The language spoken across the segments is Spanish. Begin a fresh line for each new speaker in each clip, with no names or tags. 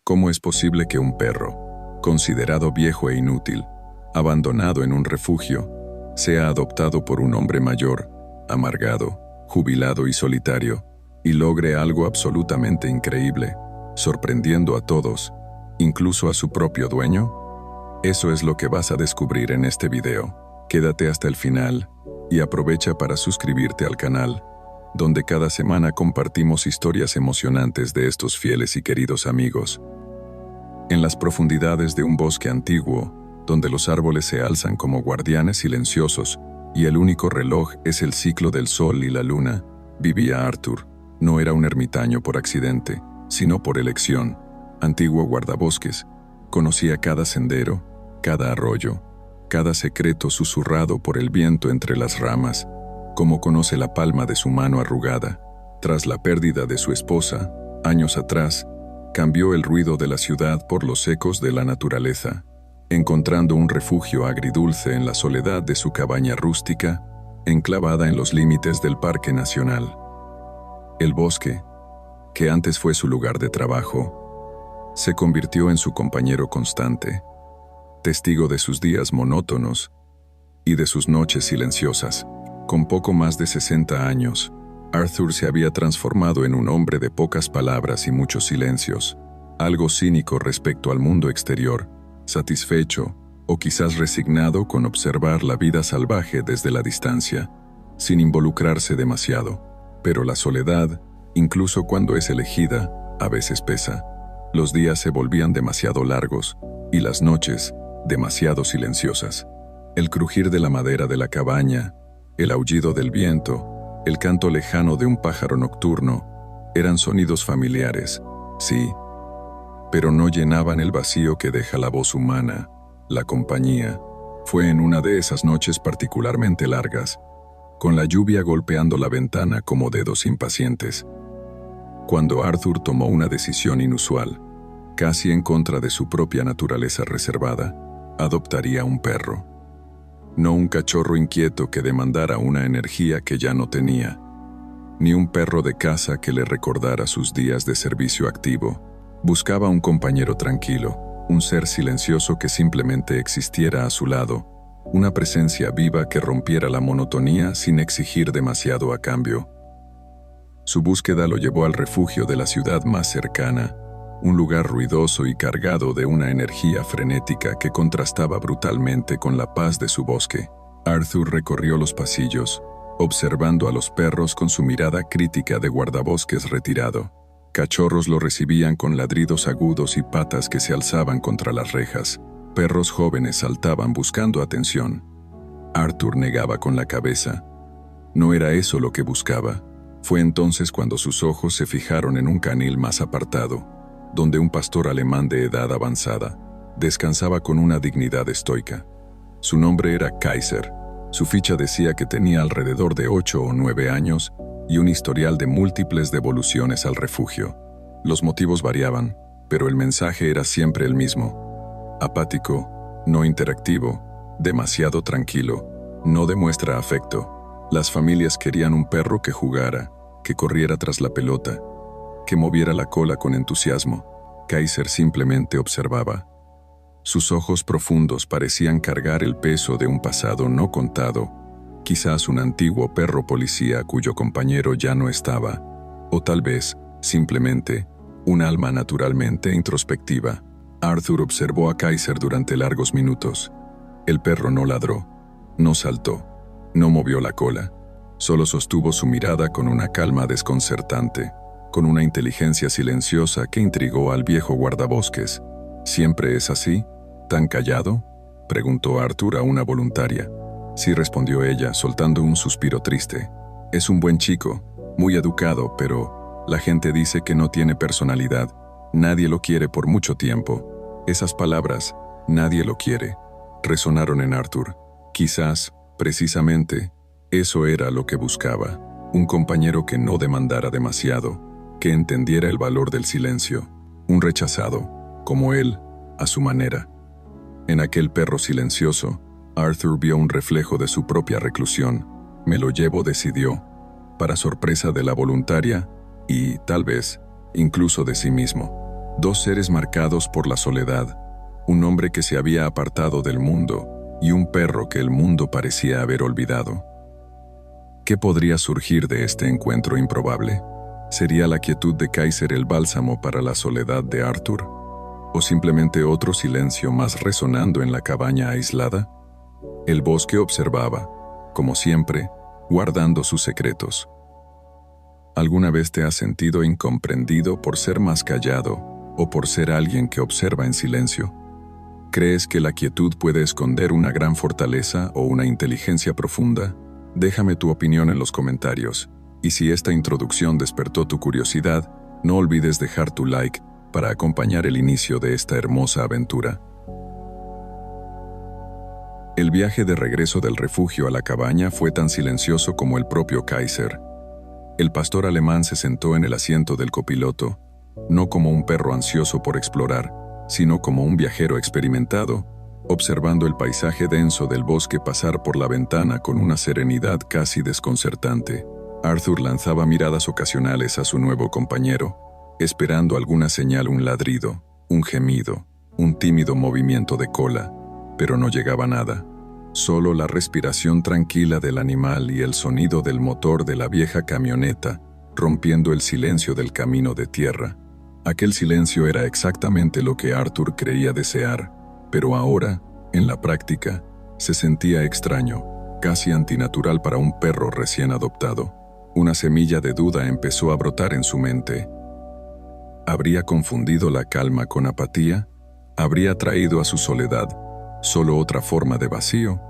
¿Cómo es posible que un perro, considerado viejo e inútil, abandonado en un refugio, sea adoptado por un hombre mayor, amargado, jubilado y solitario, y logre algo absolutamente increíble, sorprendiendo a todos, incluso a su propio dueño? Eso es lo que vas a descubrir en este video. Quédate hasta el final y aprovecha para suscribirte al canal, donde cada semana compartimos historias emocionantes de estos fieles y queridos amigos. En las profundidades de un bosque antiguo, donde los árboles se alzan como guardianes silenciosos y el único reloj es el ciclo del sol y la luna, vivía Arthur. No era un ermitaño por accidente, sino por elección. Antiguo guardabosques, conocía cada sendero, cada arroyo, cada secreto susurrado por el viento entre las ramas, como conoce la palma de su mano arrugada. Tras la pérdida de su esposa, años atrás, cambió el ruido de la ciudad por los ecos de la naturaleza, encontrando un refugio agridulce en la soledad de su cabaña rústica, enclavada en los límites del Parque Nacional. El bosque, que antes fue su lugar de trabajo, se convirtió en su compañero constante, testigo de sus días monótonos y de sus noches silenciosas. Con poco más de 60 años, Arthur se había transformado en un hombre de pocas palabras y muchos silencios, algo cínico respecto al mundo exterior, satisfecho o quizás resignado con observar la vida salvaje desde la distancia, sin involucrarse demasiado. Pero la soledad, incluso cuando es elegida, a veces pesa. Los días se volvían demasiado largos y las noches demasiado silenciosas. El crujir de la madera de la cabaña, el aullido del viento, el canto lejano de un pájaro nocturno, eran sonidos familiares, sí, pero no llenaban el vacío que deja la voz humana, la compañía. Fue en una de esas noches particularmente largas, con la lluvia golpeando la ventana como dedos impacientes, cuando Arthur tomó una decisión inusual, casi en contra de su propia naturaleza reservada. Adoptaría un perro. No un cachorro inquieto que demandara una energía que ya no tenía, ni un perro de casa que le recordara sus días de servicio activo. Buscaba un compañero tranquilo, un ser silencioso que simplemente existiera a su lado, una presencia viva que rompiera la monotonía sin exigir demasiado a cambio. Su búsqueda lo llevó al refugio de la ciudad más cercana, un lugar ruidoso y cargado de una energía frenética que contrastaba brutalmente con la paz de su bosque. Arthur recorrió los pasillos, observando a los perros con su mirada crítica de guardabosques retirado. Cachorros lo recibían con ladridos agudos y patas que se alzaban contra las rejas. Perros jóvenes saltaban buscando atención. Arthur negaba con la cabeza. No era eso lo que buscaba. Fue entonces cuando sus ojos se fijaron en un canil más apartado, donde un pastor alemán de edad avanzada descansaba con una dignidad estoica. Su nombre era Kaiser. Su ficha decía que tenía alrededor de 8 o 9 años y un historial de múltiples devoluciones al refugio. Los motivos variaban, pero el mensaje era siempre el mismo: apático, no interactivo, demasiado tranquilo, no demuestra afecto. Las familias querían un perro que jugara, que corriera tras la pelota, que moviera la cola con entusiasmo. Kaiser simplemente observaba. Sus ojos profundos parecían cargar el peso de un pasado no contado, quizás un antiguo perro policía cuyo compañero ya no estaba, o tal vez, simplemente, un alma naturalmente introspectiva. Arthur observó a Kaiser durante largos minutos. El perro no ladró, no saltó, no movió la cola, solo sostuvo su mirada con una calma desconcertante, con una inteligencia silenciosa que intrigó al viejo guardabosques. ¿Siempre es así? ¿Tan callado?, preguntó Arthur a una voluntaria. Sí, respondió ella, soltando un suspiro triste. Es un buen chico, muy educado, pero la gente dice que no tiene personalidad. Nadie lo quiere por mucho tiempo. Esas palabras, nadie lo quiere, resonaron en Arthur. Quizás, precisamente, eso era lo que buscaba. Un compañero que no demandara demasiado, que entendiera el valor del silencio. Un rechazado, como él, a su manera. En aquel perro silencioso, Arthur vio un reflejo de su propia reclusión. Me lo llevo, decidió, para sorpresa de la voluntaria y, tal vez, incluso de sí mismo. Dos seres marcados por la soledad, un hombre que se había apartado del mundo y un perro que el mundo parecía haber olvidado. ¿Qué podría surgir de este encuentro improbable? ¿Sería la quietud de Kaiser el bálsamo para la soledad de Arthur? ¿O simplemente otro silencio más resonando en la cabaña aislada? El bosque observaba, como siempre, guardando sus secretos. ¿Alguna vez te has sentido incomprendido por ser más callado o por ser alguien que observa en silencio? ¿Crees que la quietud puede esconder una gran fortaleza o una inteligencia profunda? Déjame tu opinión en los comentarios, y si esta introducción despertó tu curiosidad, no olvides dejar tu like para acompañar el inicio de esta hermosa aventura. El viaje de regreso del refugio a la cabaña fue tan silencioso como el propio Kaiser. El pastor alemán se sentó en el asiento del copiloto, no como un perro ansioso por explorar, sino como un viajero experimentado, observando el paisaje denso del bosque pasar por la ventana con una serenidad casi desconcertante. Arthur lanzaba miradas ocasionales a su nuevo compañero, esperando alguna señal, un ladrido, un gemido, un tímido movimiento de cola, pero no llegaba nada. Solo la respiración tranquila del animal y el sonido del motor de la vieja camioneta, rompiendo el silencio del camino de tierra. Aquel silencio era exactamente lo que Arthur creía desear, pero ahora, en la práctica, se sentía extraño, casi antinatural para un perro recién adoptado. Una semilla de duda empezó a brotar en su mente. ¿Habría confundido la calma con apatía? ¿Habría traído a su soledad solo otra forma de vacío?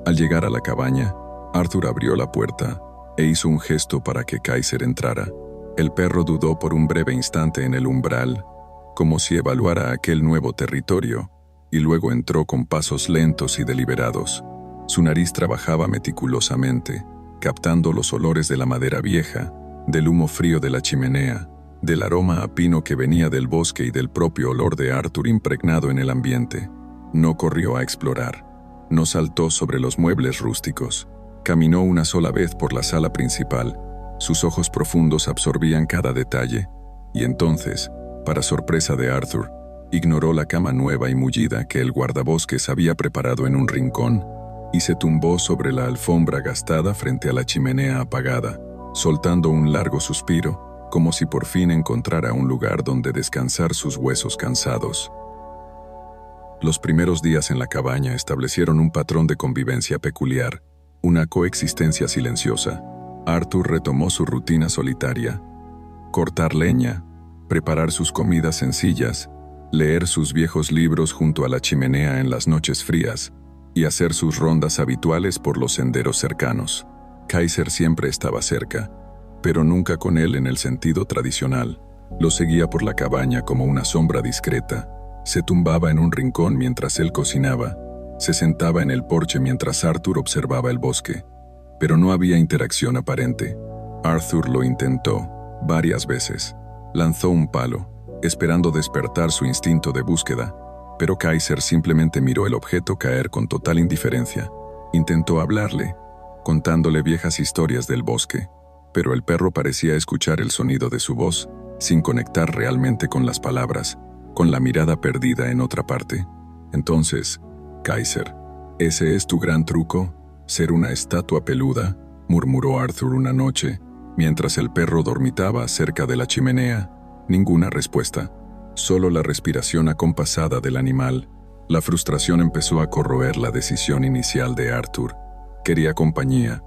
Al llegar a la cabaña, Arthur abrió la puerta e hizo un gesto para que Kaiser entrara. El perro dudó por un breve instante en el umbral, como si evaluara aquel nuevo territorio, y luego entró con pasos lentos y deliberados. Su nariz trabajaba meticulosamente, captando los olores de la madera vieja, del humo frío de la chimenea, del aroma a pino que venía del bosque y del propio olor de Arthur impregnado en el ambiente. No corrió a explorar, no saltó sobre los muebles rústicos, caminó una sola vez por la sala principal. Sus ojos profundos absorbían cada detalle, y entonces, para sorpresa de Arthur, ignoró la cama nueva y mullida que el guardabosques había preparado en un rincón, y se tumbó sobre la alfombra gastada frente a la chimenea apagada, soltando un largo suspiro, como si por fin encontrara un lugar donde descansar sus huesos cansados. Los primeros días en la cabaña establecieron un patrón de convivencia peculiar, una coexistencia silenciosa. Arthur retomó su rutina solitaria: cortar leña, preparar sus comidas sencillas, leer sus viejos libros junto a la chimenea en las noches frías, y hacer sus rondas habituales por los senderos cercanos. Kaiser siempre estaba cerca, pero nunca con él en el sentido tradicional. Lo seguía por la cabaña como una sombra discreta. Se tumbaba en un rincón mientras él cocinaba, se sentaba en el porche mientras Arthur observaba el bosque, pero no había interacción aparente. Arthur lo intentó varias veces. Lanzó un palo, esperando despertar su instinto de búsqueda, pero Kaiser simplemente miró el objeto caer con total indiferencia. Intentó hablarle, contándole viejas historias del bosque, pero el perro parecía escuchar el sonido de su voz, sin conectar realmente con las palabras, con la mirada perdida en otra parte. Entonces, Kaiser, ¿ese es tu gran truco? ¿Ser una estatua peluda?, murmuró Arthur una noche, mientras el perro dormitaba cerca de la chimenea. Ninguna respuesta, solo la respiración acompasada del animal. La frustración empezó a corroer la decisión inicial de Arthur. Quería compañía,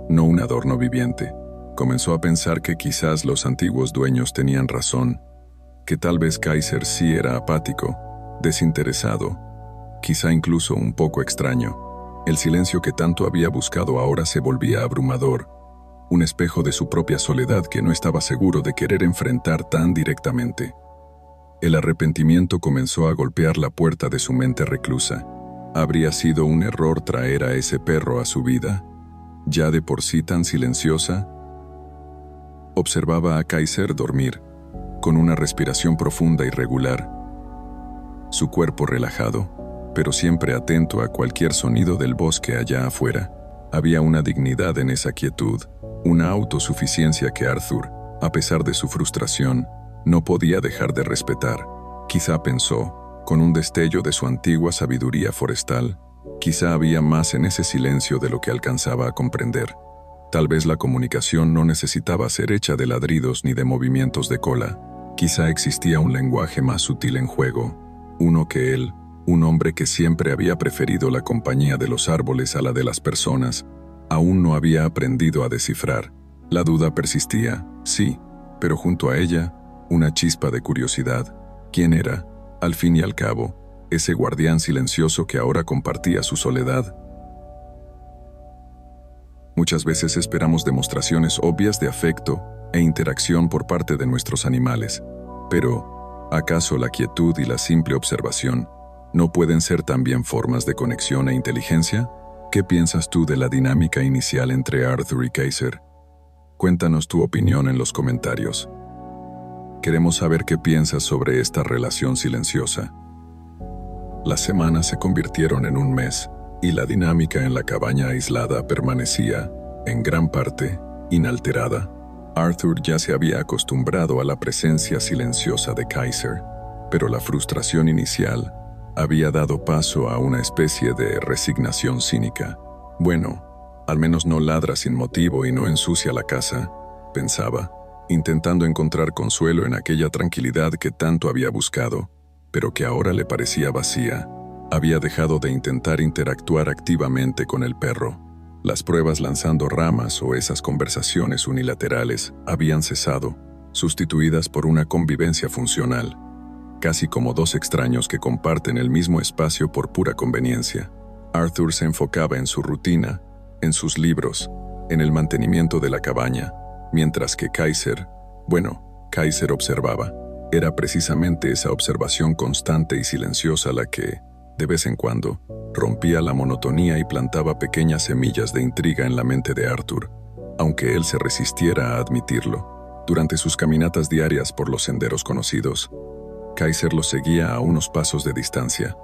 no un adorno viviente. Comenzó a pensar que quizás los antiguos dueños tenían razón, que tal vez Kaiser sí era apático, desinteresado, quizá incluso un poco extraño. El silencio que tanto había buscado ahora se volvía abrumador, un espejo de su propia soledad que no estaba seguro de querer enfrentar tan directamente. El arrepentimiento comenzó a golpear la puerta de su mente reclusa. ¿Habría sido un error traer a ese perro a su vida, ya de por sí tan silenciosa? Observaba a Kaiser dormir, con una respiración profunda y regular, su cuerpo relajado, pero siempre atento a cualquier sonido del bosque allá afuera. Había una dignidad en esa quietud, una autosuficiencia que Arthur, a pesar de su frustración, No podía dejar de respetar. Quizá pensó, con un destello de su antigua sabiduría forestal, quizá había más en ese silencio de lo que alcanzaba a comprender. Tal vez la comunicación no necesitaba ser hecha de ladridos ni de movimientos de cola. Quizá existía un lenguaje más sutil en juego, uno que él, un hombre que siempre había preferido la compañía de los árboles a la de las personas, aún no había aprendido a descifrar. La duda persistía, sí, pero junto a ella, una chispa de curiosidad. ¿Quién era, al fin y al cabo, ese guardián silencioso que ahora compartía su soledad? Muchas veces esperamos demostraciones obvias de afecto e interacción por parte de nuestros animales, pero ¿acaso la quietud y la simple observación no pueden ser también formas de conexión e inteligencia? ¿Qué piensas tú de la dinámica inicial entre Arthur y Kaiser? Cuéntanos tu opinión en los comentarios. Queremos saber qué piensas sobre esta relación silenciosa. Las semanas se convirtieron en un mes, y la dinámica en la cabaña aislada permanecía, en gran parte, inalterada. Arthur ya se había acostumbrado a la presencia silenciosa de Kaiser, pero la frustración inicial había dado paso a una especie de resignación cínica. Bueno, al menos no ladra sin motivo y no ensucia la casa, pensaba, intentando encontrar consuelo en aquella tranquilidad que tanto había buscado, pero que ahora le parecía vacía. Había dejado de intentar interactuar activamente con el perro. Las pruebas lanzando ramas o esas conversaciones unilaterales habían cesado, sustituidas por una convivencia funcional, casi como dos extraños que comparten el mismo espacio por pura conveniencia. Arthur se enfocaba en su rutina, en sus libros, en el mantenimiento de la cabaña, mientras que Kaiser observaba. Era precisamente esa observación constante y silenciosa la que, de vez en cuando, rompía la monotonía y plantaba pequeñas semillas de intriga en la mente de Arthur, aunque él se resistiera a admitirlo. Durante sus caminatas diarias por los senderos conocidos, Kaiser lo seguía a unos pasos de distancia,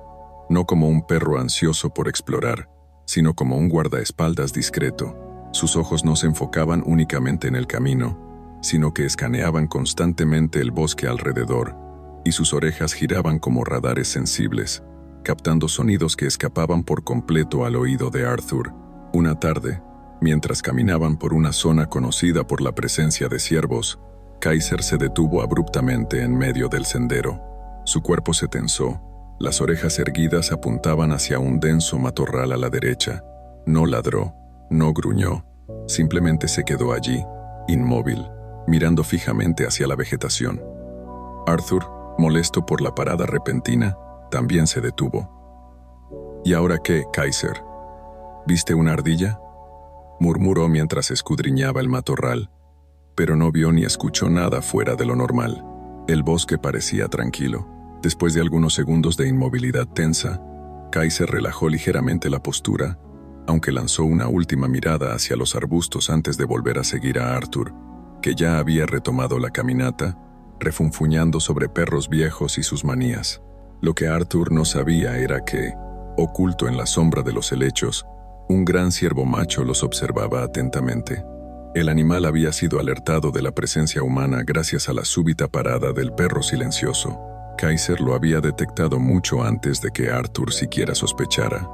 no como un perro ansioso por explorar, sino como un guardaespaldas discreto. Sus ojos no se enfocaban únicamente en el camino, sino que escaneaban constantemente el bosque alrededor, y sus orejas giraban como radares sensibles, captando sonidos que escapaban por completo al oído de Arthur. Una tarde, mientras caminaban por una zona conocida por la presencia de ciervos, Kaiser se detuvo abruptamente en medio del sendero. Su cuerpo se tensó, las orejas erguidas apuntaban hacia un denso matorral a la derecha. No ladró, no gruñó, simplemente se quedó allí, inmóvil, mirando fijamente hacia la vegetación. Arthur, molesto por la parada repentina, también se detuvo. ¿Y ahora qué, Kaiser? ¿Viste una ardilla?, murmuró mientras escudriñaba el matorral, pero no vio ni escuchó nada fuera de lo normal. El bosque parecía tranquilo. Después de algunos segundos de inmovilidad tensa, Kaiser relajó ligeramente la postura, aunque lanzó una última mirada hacia los arbustos antes de volver a seguir a Arthur, que ya había retomado la caminata, refunfuñando sobre perros viejos y sus manías. Lo que Arthur no sabía era que, oculto en la sombra de los helechos, un gran ciervo macho los observaba atentamente. El animal había sido alertado de la presencia humana gracias a la súbita parada del perro silencioso. Kaiser lo había detectado mucho antes de que Arthur siquiera sospechara,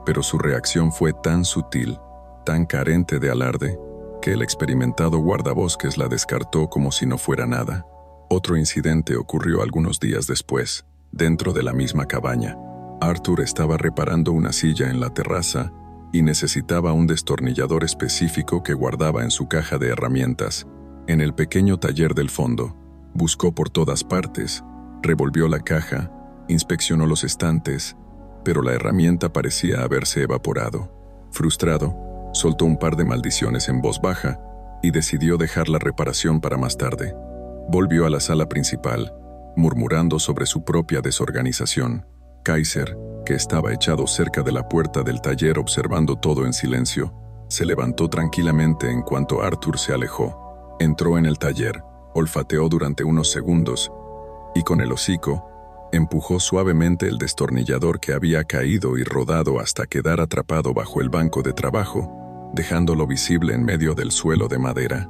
pero su reacción fue tan sutil, tan carente de alarde, que el experimentado guardabosques la descartó como si no fuera nada. Otro incidente ocurrió algunos días después, dentro de la misma cabaña. Arthur estaba reparando una silla en la terraza y necesitaba un destornillador específico que guardaba en su caja de herramientas. En el pequeño taller del fondo, buscó por todas partes, revolvió la caja, inspeccionó los estantes, pero la herramienta parecía haberse evaporado. Frustrado, soltó un par de maldiciones en voz baja y decidió dejar la reparación para más tarde. Volvió a la sala principal, murmurando sobre su propia desorganización. Kaiser, que estaba echado cerca de la puerta del taller observando todo en silencio, se levantó tranquilamente en cuanto Arthur se alejó. Entró en el taller, olfateó durante unos segundos y con el hocico empujó suavemente el destornillador que había caído y rodado hasta quedar atrapado bajo el banco de trabajo, dejándolo visible en medio del suelo de madera.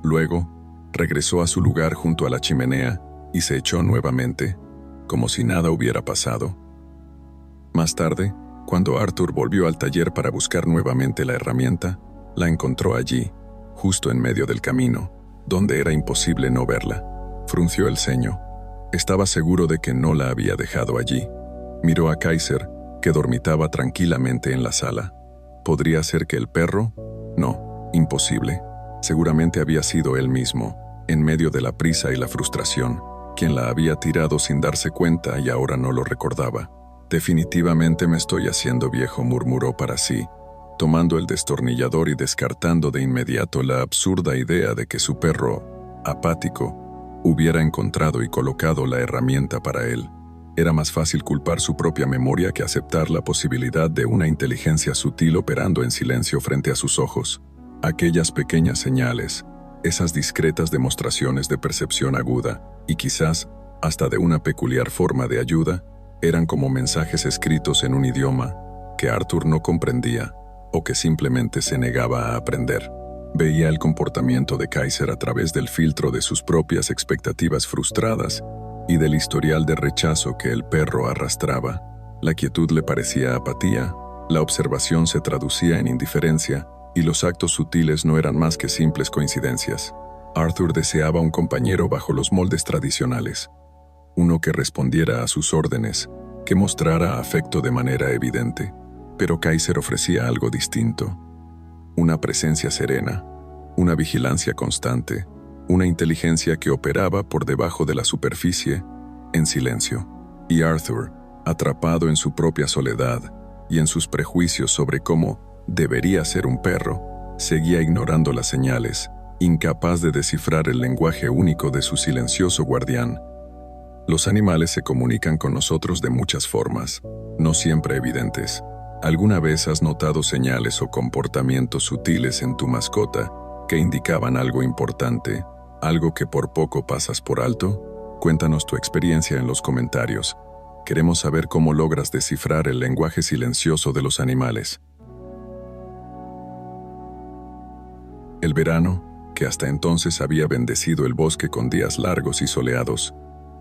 Luego, Regresó a su lugar junto a la chimenea y se echó nuevamente, como si nada hubiera pasado. Más tarde, cuando Arthur volvió al taller para buscar nuevamente la herramienta, la encontró allí, justo en medio del camino, donde era imposible no verla. Frunció el ceño. Estaba seguro de que no la había dejado allí. Miró a Kaiser, que dormitaba tranquilamente en la sala. ¿Podría ser que el perro? No, imposible. Seguramente había sido él mismo, en medio de la prisa y la frustración, quien la había tirado sin darse cuenta y ahora no lo recordaba. Definitivamente me estoy haciendo viejo, murmuró para sí, tomando el destornillador y descartando de inmediato la absurda idea de que su perro, apático, hubiera encontrado y colocado la herramienta para él. Era más fácil culpar su propia memoria que aceptar la posibilidad de una inteligencia sutil operando en silencio frente a sus ojos. Aquellas pequeñas señales, esas discretas demostraciones de percepción aguda, y quizás hasta de una peculiar forma de ayuda, eran como mensajes escritos en un idioma que Arthur no comprendía o que simplemente se negaba a aprender. Veía el comportamiento de Kaiser a través del filtro de sus propias expectativas frustradas y del historial de rechazo que el perro arrastraba. La quietud le parecía apatía, la observación se traducía en indiferencia y los actos sutiles no eran más que simples coincidencias. Arthur deseaba un compañero bajo los moldes tradicionales, uno que respondiera a sus órdenes, que mostrara afecto de manera evidente. Pero Kaiser ofrecía algo distinto. Una presencia serena, una vigilancia constante, una inteligencia que operaba por debajo de la superficie, en silencio. Y Arthur, atrapado en su propia soledad y en sus prejuicios sobre cómo debería ser un perro, seguía ignorando las señales, incapaz de descifrar el lenguaje único de su silencioso guardián. Los animales se comunican con nosotros de muchas formas, no siempre evidentes. ¿Alguna vez has notado señales o comportamientos sutiles en tu mascota que indicaban algo importante, algo que por poco pasas por alto? Cuéntanos tu experiencia en los comentarios. Queremos saber cómo logras descifrar el lenguaje silencioso de los animales. El verano, que hasta entonces había bendecido el bosque con días largos y soleados,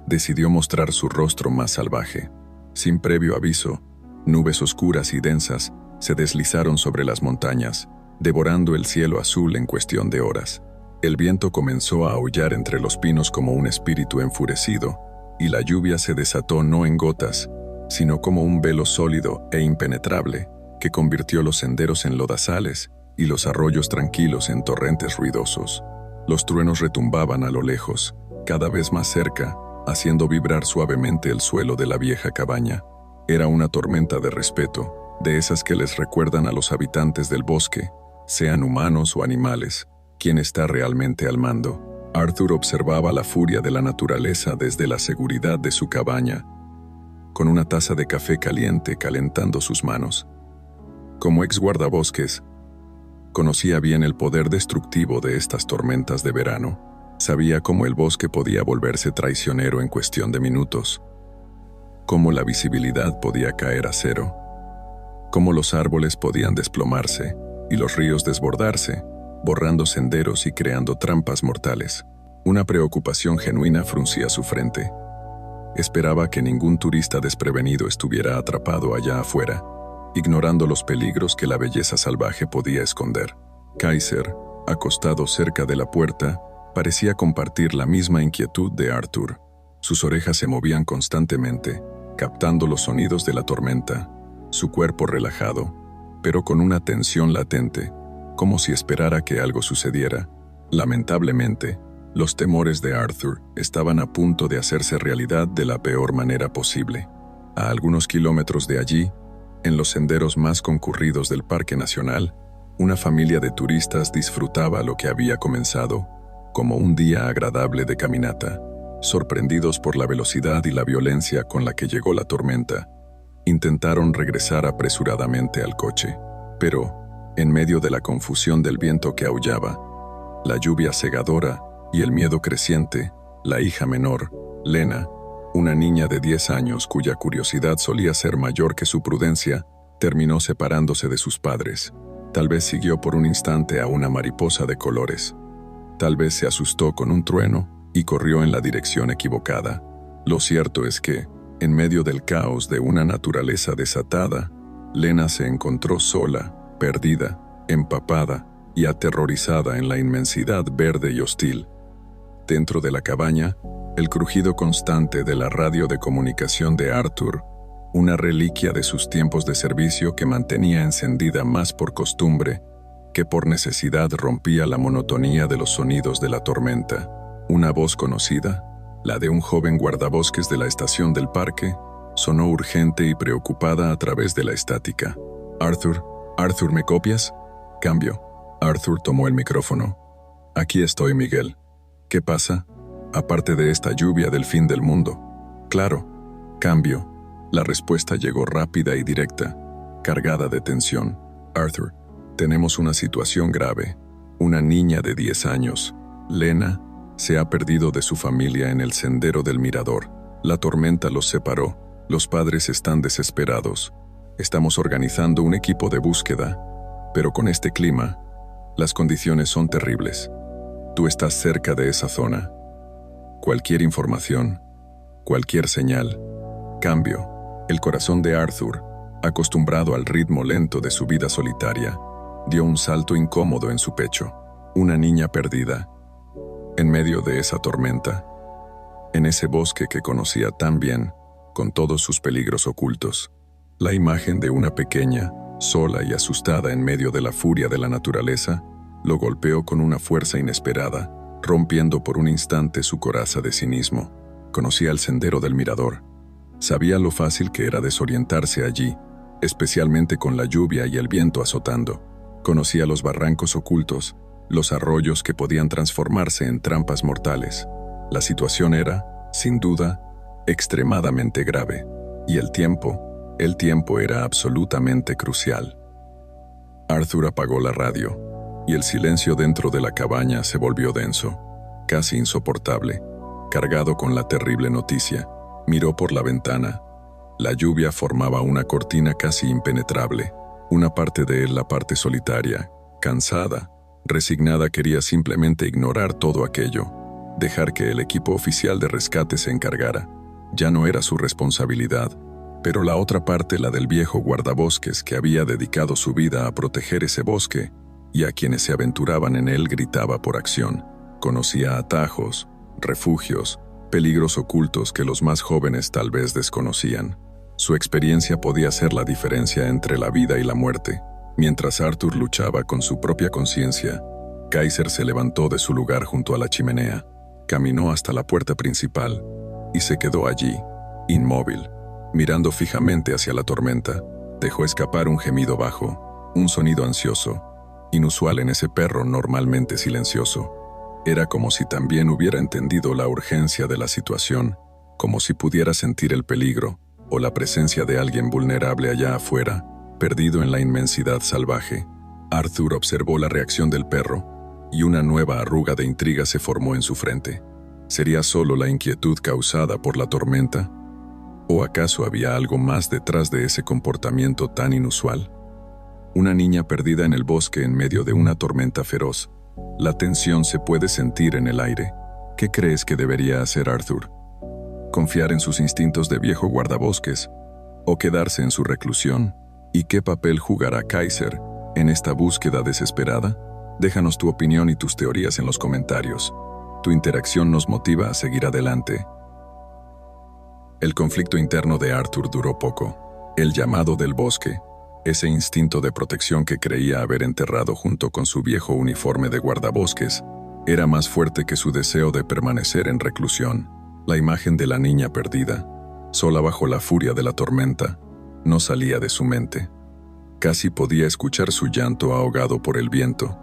decidió mostrar su rostro más salvaje. Sin previo aviso, nubes oscuras y densas se deslizaron sobre las montañas, devorando el cielo azul en cuestión de horas. El viento comenzó a aullar entre los pinos como un espíritu enfurecido, y la lluvia se desató no en gotas, sino como un velo sólido e impenetrable que convirtió los senderos en lodazales y los arroyos tranquilos en torrentes ruidosos. Los truenos retumbaban a lo lejos, cada vez más cerca, haciendo vibrar suavemente el suelo de la vieja cabaña. Era una tormenta de respeto, de esas que les recuerdan a los habitantes del bosque, sean humanos o animales, quién está realmente al mando. Arthur observaba la furia de la naturaleza desde la seguridad de su cabaña, con una taza de café caliente calentando sus manos. Como ex guardabosques, conocía bien el poder destructivo de estas tormentas de verano. Sabía cómo el bosque podía volverse traicionero en cuestión de minutos, cómo la visibilidad podía caer a cero, cómo los árboles podían desplomarse y los ríos desbordarse, borrando senderos y creando trampas mortales. Una preocupación genuina fruncía su frente. Esperaba que ningún turista desprevenido estuviera atrapado allá afuera, ignorando los peligros que la belleza salvaje podía esconder. Kaiser, acostado cerca de la puerta, parecía compartir la misma inquietud de Arthur. Sus orejas se movían constantemente, captando los sonidos de la tormenta, su cuerpo relajado, pero con una tensión latente, como si esperara que algo sucediera. Lamentablemente, los temores de Arthur estaban a punto de hacerse realidad de la peor manera posible. A algunos kilómetros de allí, en los senderos más concurridos del Parque Nacional, una familia de turistas disfrutaba lo que había comenzado como un día agradable de caminata. Sorprendidos por la velocidad y la violencia con la que llegó la tormenta, intentaron regresar apresuradamente al coche. Pero, en medio de la confusión del viento que aullaba, la lluvia cegadora y el miedo creciente, la hija menor, Lena, una niña de 10 años cuya curiosidad solía ser mayor que su prudencia, terminó separándose de sus padres. Tal vez siguió por un instante a una mariposa de colores. Tal vez se asustó con un trueno y corrió en la dirección equivocada. Lo cierto es que, en medio del caos de una naturaleza desatada, Lena se encontró sola, perdida, empapada y aterrorizada en la inmensidad verde y hostil. Dentro de la cabaña, el crujido constante de la radio de comunicación de Arthur, una reliquia de sus tiempos de servicio que mantenía encendida más por costumbre que por necesidad, rompía la monotonía de los sonidos de la tormenta. Una voz conocida, la de un joven guardabosques de la estación del parque, sonó urgente y preocupada a través de la estática. Arthur, ¿me copias? Cambio. Arthur tomó el micrófono. Aquí estoy, Miguel. ¿Qué pasa? Aparte de esta lluvia del fin del mundo. Claro. Cambio. La respuesta llegó rápida y directa, cargada de tensión. Arthur, tenemos una situación grave. Una niña de 10 años, Lena, se ha perdido de su familia en el sendero del mirador. La tormenta los separó. Los padres están desesperados. Estamos organizando un equipo de búsqueda, pero con este clima, las condiciones son terribles. Tú estás cerca de esa zona. Cualquier información, cualquier señal. Cambio. El corazón de Arthur, acostumbrado al ritmo lento de su vida solitaria, dio un salto incómodo en su pecho. Una niña perdida. En medio de esa tormenta, en ese bosque que conocía tan bien, con todos sus peligros ocultos. La imagen de una pequeña, sola y asustada en medio de la furia de la naturaleza, lo golpeó con una fuerza inesperada, rompiendo por un instante su coraza de cinismo. Conocía el sendero del mirador. Sabía lo fácil que era desorientarse allí, especialmente con la lluvia y el viento azotando. Conocía los barrancos ocultos, los arroyos que podían transformarse en trampas mortales. La situación era, sin duda, extremadamente grave, y el tiempo era absolutamente crucial. Arthur apagó la radio, y el silencio dentro de la cabaña se volvió denso, casi insoportable, cargado con la terrible noticia. Miró por la ventana. La lluvia formaba una cortina casi impenetrable. Una parte de él, la parte solitaria, cansada, resignada, quería simplemente ignorar todo aquello, dejar que el equipo oficial de rescate se encargara. Ya no era su responsabilidad, pero la otra parte, la del viejo guardabosques que había dedicado su vida a proteger ese bosque y a quienes se aventuraban en él, gritaba por acción. Conocía atajos, refugios, peligros ocultos que los más jóvenes tal vez desconocían. Su experiencia podía hacer la diferencia entre la vida y la muerte. Mientras Arthur luchaba con su propia conciencia, Kaiser se levantó de su lugar junto a la chimenea, caminó hasta la puerta principal y se quedó allí, inmóvil, mirando fijamente hacia la tormenta. Dejó escapar un gemido bajo, un sonido ansioso, inusual en ese perro normalmente silencioso. Era como si también hubiera entendido la urgencia de la situación, como si pudiera sentir el peligro o la presencia de alguien vulnerable allá afuera, perdido en la inmensidad salvaje. Arthur observó la reacción del perro, y una nueva arruga de intriga se formó en su frente. ¿Sería solo la inquietud causada por la tormenta? ¿O acaso había algo más detrás de ese comportamiento tan inusual? Una niña perdida en el bosque en medio de una tormenta feroz. La tensión se puede sentir en el aire. ¿Qué crees que debería hacer Arthur? ¿Confiar en sus instintos de viejo guardabosques? ¿O quedarse en su reclusión? ¿Y qué papel jugará Kaiser en esta búsqueda desesperada? Déjanos tu opinión y tus teorías en los comentarios. Tu interacción nos motiva a seguir adelante. El conflicto interno de Arthur duró poco. El llamado del bosque, ese instinto de protección que creía haber enterrado junto con su viejo uniforme de guardabosques, era más fuerte que su deseo de permanecer en reclusión. La imagen de la niña perdida, sola bajo la furia de la tormenta, no salía de su mente. Casi podía escuchar su llanto ahogado por el viento,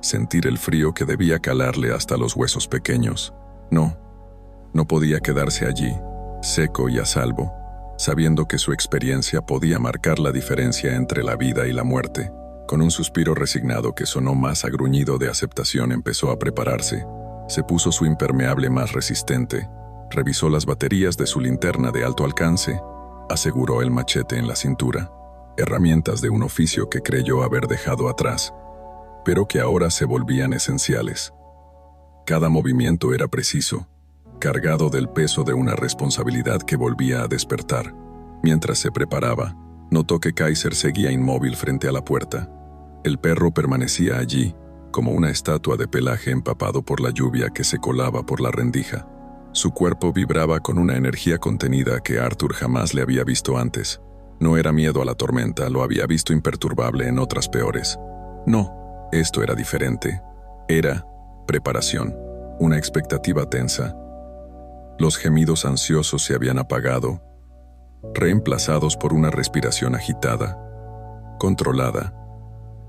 sentir el frío que debía calarle hasta los huesos pequeños. No podía quedarse allí, seco y a salvo, sabiendo que su experiencia podía marcar la diferencia entre la vida y la muerte. Con un suspiro resignado que sonó más a gruñido de aceptación, empezó a prepararse. Se puso su impermeable más resistente, revisó las baterías de su linterna de alto alcance, aseguró el machete en la cintura, herramientas de un oficio que creyó haber dejado atrás, pero que ahora se volvían esenciales. Cada movimiento era preciso, cargado del peso de una responsabilidad que volvía a despertar. Mientras se preparaba, notó que Kaiser seguía inmóvil frente a la puerta. El perro permanecía allí, como una estatua de pelaje empapado por la lluvia que se colaba por la rendija. Su cuerpo vibraba con una energía contenida que Arthur jamás le había visto antes. No era miedo a la tormenta, lo había visto imperturbable en otras peores. No, esto era diferente. Era preparación, una expectativa tensa. Los gemidos ansiosos se habían apagado, reemplazados por una respiración agitada, controlada,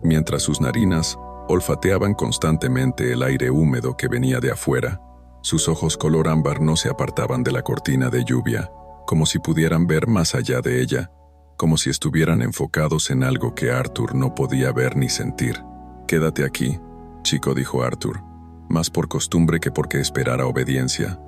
mientras sus narinas olfateaban constantemente el aire húmedo que venía de afuera. Sus ojos color ámbar no se apartaban de la cortina de lluvia, como si pudieran ver más allá de ella, como si estuvieran enfocados en algo que Arthur no podía ver ni sentir. «Quédate aquí», chico, dijo Arthur, más por costumbre que porque esperara obediencia.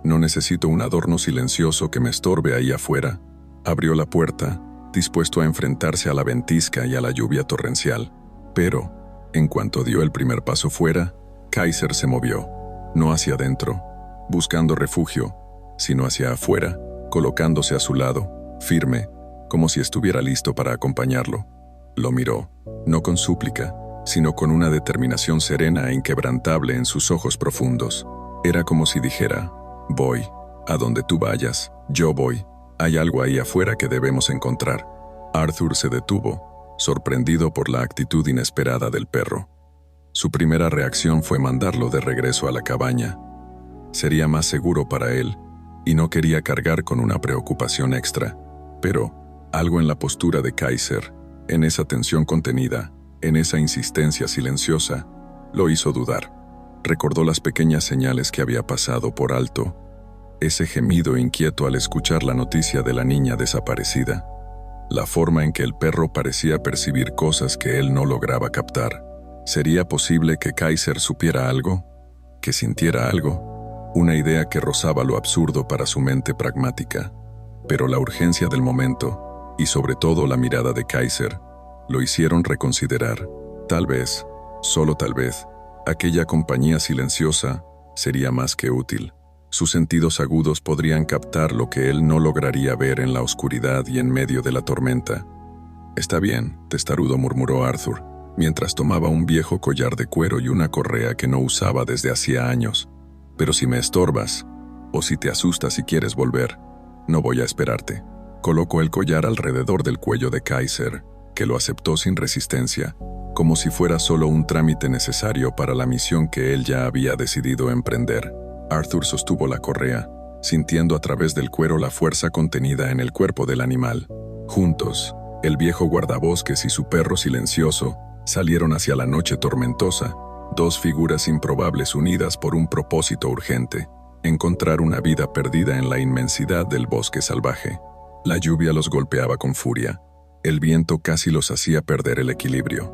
«No necesito un adorno silencioso que me estorbe ahí afuera». Abrió la puerta, dispuesto a enfrentarse a la ventisca y a la lluvia torrencial. Pero, en cuanto dio el primer paso fuera, Kaiser se movió, no hacia adentro, buscando refugio, sino hacia afuera, colocándose a su lado, firme, como si estuviera listo para acompañarlo. Lo miró, no con súplica, sino con una determinación serena e inquebrantable en sus ojos profundos. Era como si dijera: «Voy, a donde tú vayas, yo voy. Hay algo ahí afuera que debemos encontrar». Arthur se detuvo, sorprendido por la actitud inesperada del perro. Su primera reacción fue mandarlo de regreso a la cabaña. Sería más seguro para él, y no quería cargar con una preocupación extra. Pero algo en la postura de Kaiser, en esa tensión contenida, en esa insistencia silenciosa, lo hizo dudar. Recordó las pequeñas señales que había pasado por alto, ese gemido inquieto al escuchar la noticia de la niña desaparecida, la forma en que el perro parecía percibir cosas que él no lograba captar. ¿Sería posible que Kaiser supiera algo? ¿Que sintiera algo? Una idea que rozaba lo absurdo para su mente pragmática. Pero la urgencia del momento, y sobre todo la mirada de Kaiser, lo hicieron reconsiderar. Tal vez, solo tal vez, aquella compañía silenciosa sería más que útil. Sus sentidos agudos podrían captar lo que él no lograría ver en la oscuridad y en medio de la tormenta. «Está bien», testarudo murmuró Arthur, mientras tomaba un viejo collar de cuero y una correa que no usaba desde hacía años. «Pero si me estorbas, o si te asustas y quieres volver, no voy a esperarte». Colocó el collar alrededor del cuello de Kaiser, que lo aceptó sin resistencia, como si fuera solo un trámite necesario para la misión que él ya había decidido emprender. Arthur sostuvo la correa, sintiendo a través del cuero la fuerza contenida en el cuerpo del animal. Juntos, el viejo guardabosques y su perro silencioso salieron hacia la noche tormentosa, dos figuras improbables unidas por un propósito urgente: encontrar una vida perdida en la inmensidad del bosque salvaje. La lluvia los golpeaba con furia. El viento casi los hacía perder el equilibrio.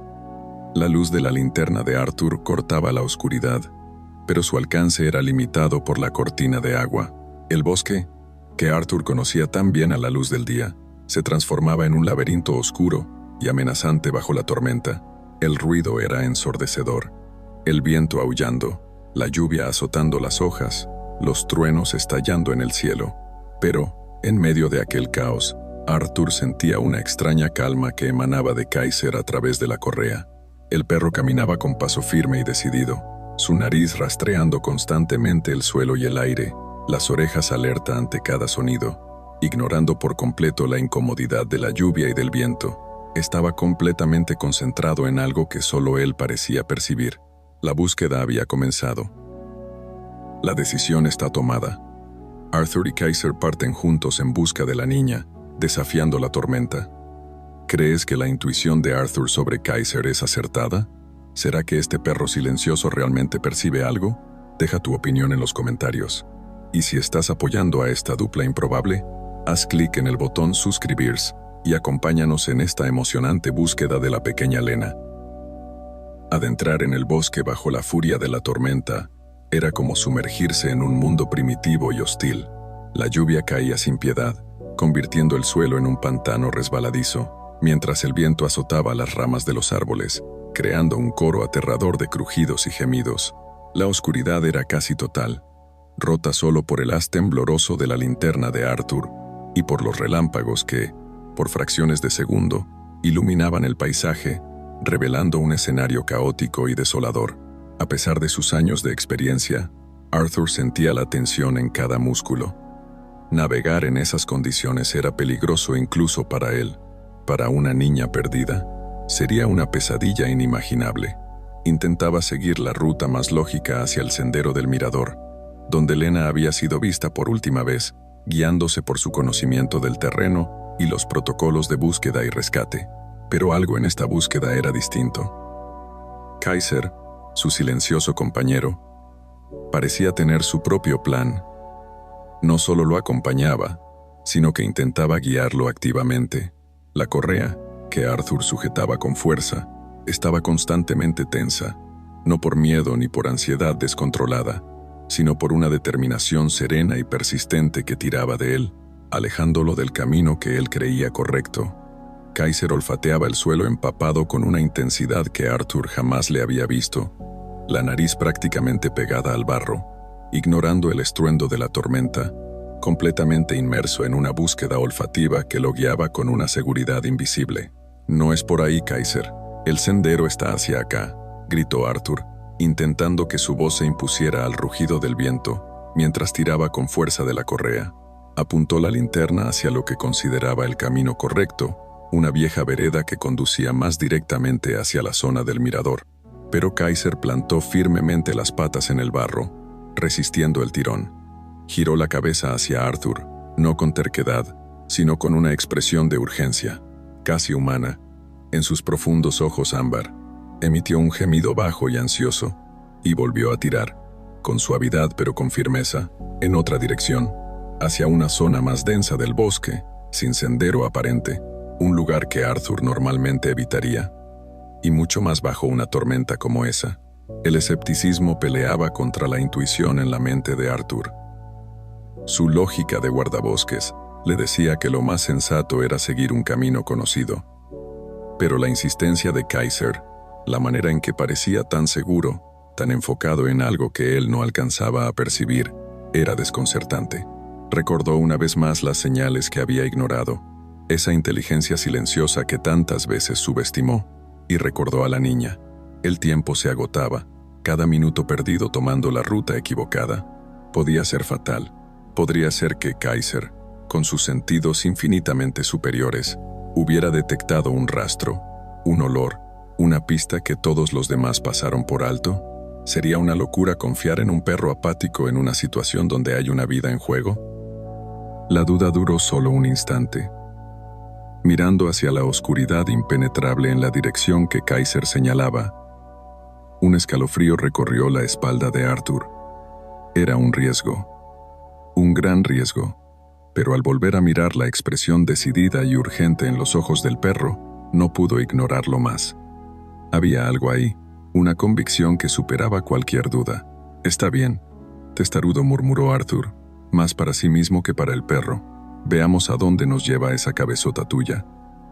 La luz de la linterna de Arthur cortaba la oscuridad, pero su alcance era limitado por la cortina de agua. El bosque, que Arthur conocía tan bien a la luz del día, se transformaba en un laberinto oscuro y amenazante bajo la tormenta. El ruido era ensordecedor. El viento aullando, la lluvia azotando las hojas, los truenos estallando en el cielo. Pero, en medio de aquel caos, Arthur sentía una extraña calma que emanaba de Kaiser a través de la correa. El perro caminaba con paso firme y decidido, su nariz rastreando constantemente el suelo y el aire, las orejas alerta ante cada sonido, ignorando por completo la incomodidad de la lluvia y del viento. Estaba completamente concentrado en algo que solo él parecía percibir. La búsqueda había comenzado. La decisión está tomada. Arthur y Kaiser parten juntos en busca de la niña, desafiando la tormenta. ¿Crees que la intuición de Arthur sobre Kaiser es acertada? ¿Será que este perro silencioso realmente percibe algo? Deja tu opinión en los comentarios. Y si estás apoyando a esta dupla improbable, haz clic en el botón suscribirse y acompáñanos en esta emocionante búsqueda de la pequeña Lena. Adentrar en el bosque bajo la furia de la tormenta era como sumergirse en un mundo primitivo y hostil. La lluvia caía sin piedad, convirtiendo el suelo en un pantano resbaladizo, mientras el viento azotaba las ramas de los árboles, creando un coro aterrador de crujidos y gemidos. La oscuridad era casi total, rota solo por el haz tembloroso de la linterna de Arthur y por los relámpagos que, por fracciones de segundo, iluminaban el paisaje, revelando un escenario caótico y desolador. A pesar de sus años de experiencia, Arthur sentía la tensión en cada músculo. Navegar en esas condiciones era peligroso incluso para él. Para una niña perdida, sería una pesadilla inimaginable. Intentaba seguir la ruta más lógica hacia el sendero del mirador, donde Lena había sido vista por última vez, guiándose por su conocimiento del terreno y los protocolos de búsqueda y rescate. Pero algo en esta búsqueda era distinto. Kaiser, su silencioso compañero, parecía tener su propio plan. No solo lo acompañaba, sino que intentaba guiarlo activamente. La correa, que Arthur sujetaba con fuerza, estaba constantemente tensa, no por miedo ni por ansiedad descontrolada, sino por una determinación serena y persistente que tiraba de él, alejándolo del camino que él creía correcto. Kaiser olfateaba el suelo empapado con una intensidad que Arthur jamás le había visto, la nariz prácticamente pegada al barro, ignorando el estruendo de la tormenta, completamente inmerso en una búsqueda olfativa que lo guiaba con una seguridad invisible. «No es por ahí, Kaiser. El sendero está hacia acá», gritó Arthur, intentando que su voz se impusiera al rugido del viento, mientras tiraba con fuerza de la correa. Apuntó la linterna hacia lo que consideraba el camino correcto, una vieja vereda que conducía más directamente hacia la zona del mirador. Pero Kaiser plantó firmemente las patas en el barro, resistiendo el tirón. Giró la cabeza hacia Arthur, no con terquedad, sino con una expresión de urgencia, casi humana. En sus profundos ojos ámbar, emitió un gemido bajo y ansioso, y volvió a tirar, con suavidad pero con firmeza, en otra dirección, hacia una zona más densa del bosque, sin sendero aparente, un lugar que Arthur normalmente evitaría, y mucho más bajo una tormenta como esa. El escepticismo peleaba contra la intuición en la mente de Arthur. Su lógica de guardabosques le decía que lo más sensato era seguir un camino conocido. Pero la insistencia de Kaiser, la manera en que parecía tan seguro, tan enfocado en algo que él no alcanzaba a percibir, era desconcertante. Recordó una vez más las señales que había ignorado, esa inteligencia silenciosa que tantas veces subestimó, y recordó a la niña. El tiempo se agotaba, cada minuto perdido tomando la ruta equivocada. Podía ser fatal. Podría ser que Kaiser, con sus sentidos infinitamente superiores, hubiera detectado un rastro, un olor, una pista que todos los demás pasaron por alto. ¿Sería una locura confiar en un perro apático en una situación donde hay una vida en juego? La duda duró solo un instante. Mirando hacia la oscuridad impenetrable en la dirección que Kaiser señalaba, un escalofrío recorrió la espalda de Arthur. Era un riesgo, un gran riesgo, pero al volver a mirar la expresión decidida y urgente en los ojos del perro, no pudo ignorarlo más. Había algo ahí, una convicción que superaba cualquier duda. «Está bien», testarudo murmuró Arthur, más para sí mismo que para el perro. «Veamos a dónde nos lleva esa cabezota tuya.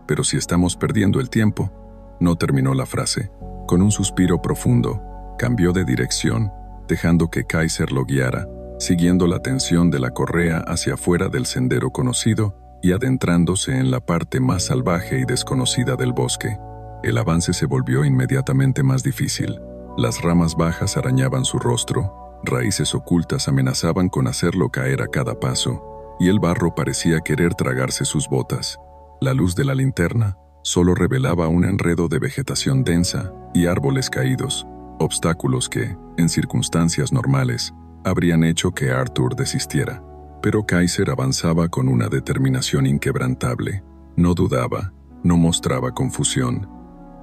Pero si estamos perdiendo el tiempo», no terminó la frase. Con un suspiro profundo, cambió de dirección, dejando que Kaiser lo guiara, siguiendo la tensión de la correa hacia afuera del sendero conocido y adentrándose en la parte más salvaje y desconocida del bosque. El avance se volvió inmediatamente más difícil. Las ramas bajas arañaban su rostro, raíces ocultas amenazaban con hacerlo caer a cada paso, y el barro parecía querer tragarse sus botas. La luz de la linterna solo revelaba un enredo de vegetación densa y árboles caídos, obstáculos que, en circunstancias normales, habrían hecho que Arthur desistiera. Pero Kaiser avanzaba con una determinación inquebrantable. No dudaba, no mostraba confusión.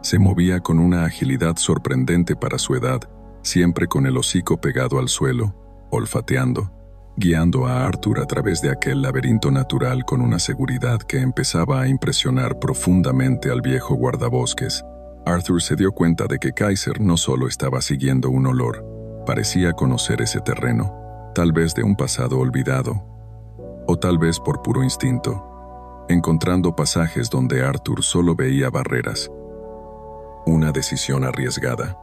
Se movía con una agilidad sorprendente para su edad, siempre con el hocico pegado al suelo, olfateando, guiando a Arthur a través de aquel laberinto natural con una seguridad que empezaba a impresionar profundamente al viejo guardabosques. Arthur se dio cuenta de que Kaiser no solo estaba siguiendo un olor, parecía conocer ese terreno, tal vez de un pasado olvidado, o tal vez por puro instinto, encontrando pasajes donde Arthur solo veía barreras. Una decisión arriesgada.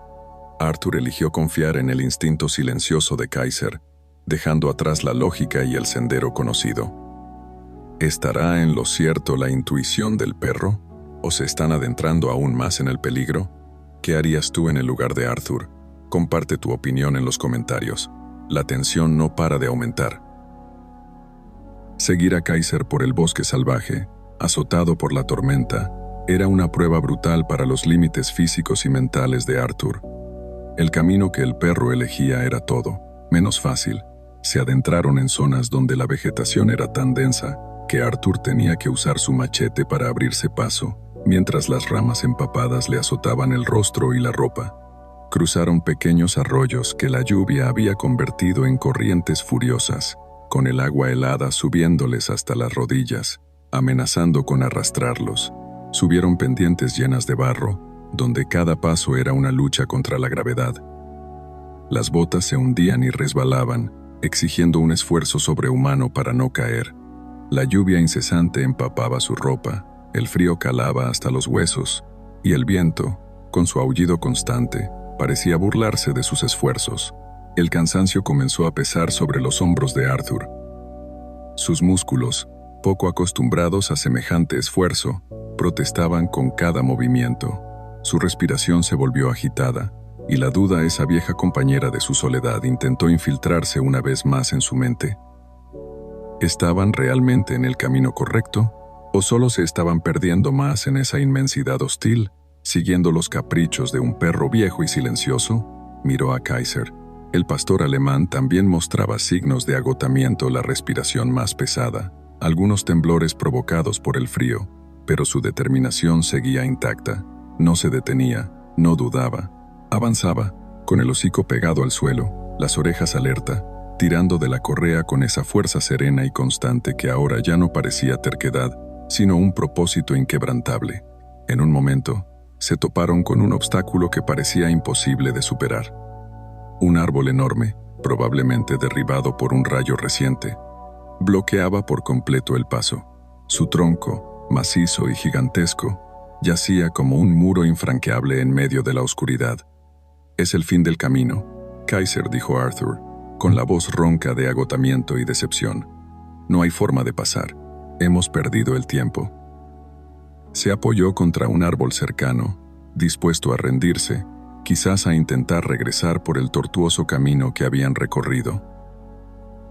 Arthur eligió confiar en el instinto silencioso de Kaiser, dejando atrás la lógica y el sendero conocido. ¿Estará en lo cierto la intuición del perro? ¿O se están adentrando aún más en el peligro? ¿Qué harías tú en el lugar de Arthur? Comparte tu opinión en los comentarios. La tensión no para de aumentar. Seguir a Kaiser por el bosque salvaje, azotado por la tormenta, era una prueba brutal para los límites físicos y mentales de Arthur. El camino que el perro elegía era todo, menos fácil. Se adentraron en zonas donde la vegetación era tan densa que Arthur tenía que usar su machete para abrirse paso, mientras las ramas empapadas le azotaban el rostro y la ropa. Cruzaron pequeños arroyos que la lluvia había convertido en corrientes furiosas, con el agua helada subiéndoles hasta las rodillas, amenazando con arrastrarlos. Subieron pendientes llenas de barro, donde cada paso era una lucha contra la gravedad. Las botas se hundían y resbalaban, exigiendo un esfuerzo sobrehumano para no caer. La lluvia incesante empapaba su ropa, el frío calaba hasta los huesos, y el viento, con su aullido constante, parecía burlarse de sus esfuerzos. El cansancio comenzó a pesar sobre los hombros de Arthur. Sus músculos, poco acostumbrados a semejante esfuerzo, protestaban con cada movimiento. Su respiración se volvió agitada, y la duda, esa vieja compañera de su soledad, intentó infiltrarse una vez más en su mente. ¿Estaban realmente en el camino correcto? ¿O solo se estaban perdiendo más en esa inmensidad hostil, siguiendo los caprichos de un perro viejo y silencioso? Miró a Kaiser. El pastor alemán también mostraba signos de agotamiento, la respiración más pesada, algunos temblores provocados por el frío, pero su determinación seguía intacta. No se detenía, no dudaba. Avanzaba, con el hocico pegado al suelo, las orejas alerta, tirando de la correa con esa fuerza serena y constante que ahora ya no parecía terquedad, sino un propósito inquebrantable. En un momento, se toparon con un obstáculo que parecía imposible de superar. Un árbol enorme, probablemente derribado por un rayo reciente, bloqueaba por completo el paso. Su tronco, macizo y gigantesco, yacía como un muro infranqueable en medio de la oscuridad. «Es el fin del camino», Kaiser dijo a Arthur, con la voz ronca de agotamiento y decepción. «No hay forma de pasar. Hemos perdido el tiempo». Se apoyó contra un árbol cercano, dispuesto a rendirse, quizás a intentar regresar por el tortuoso camino que habían recorrido.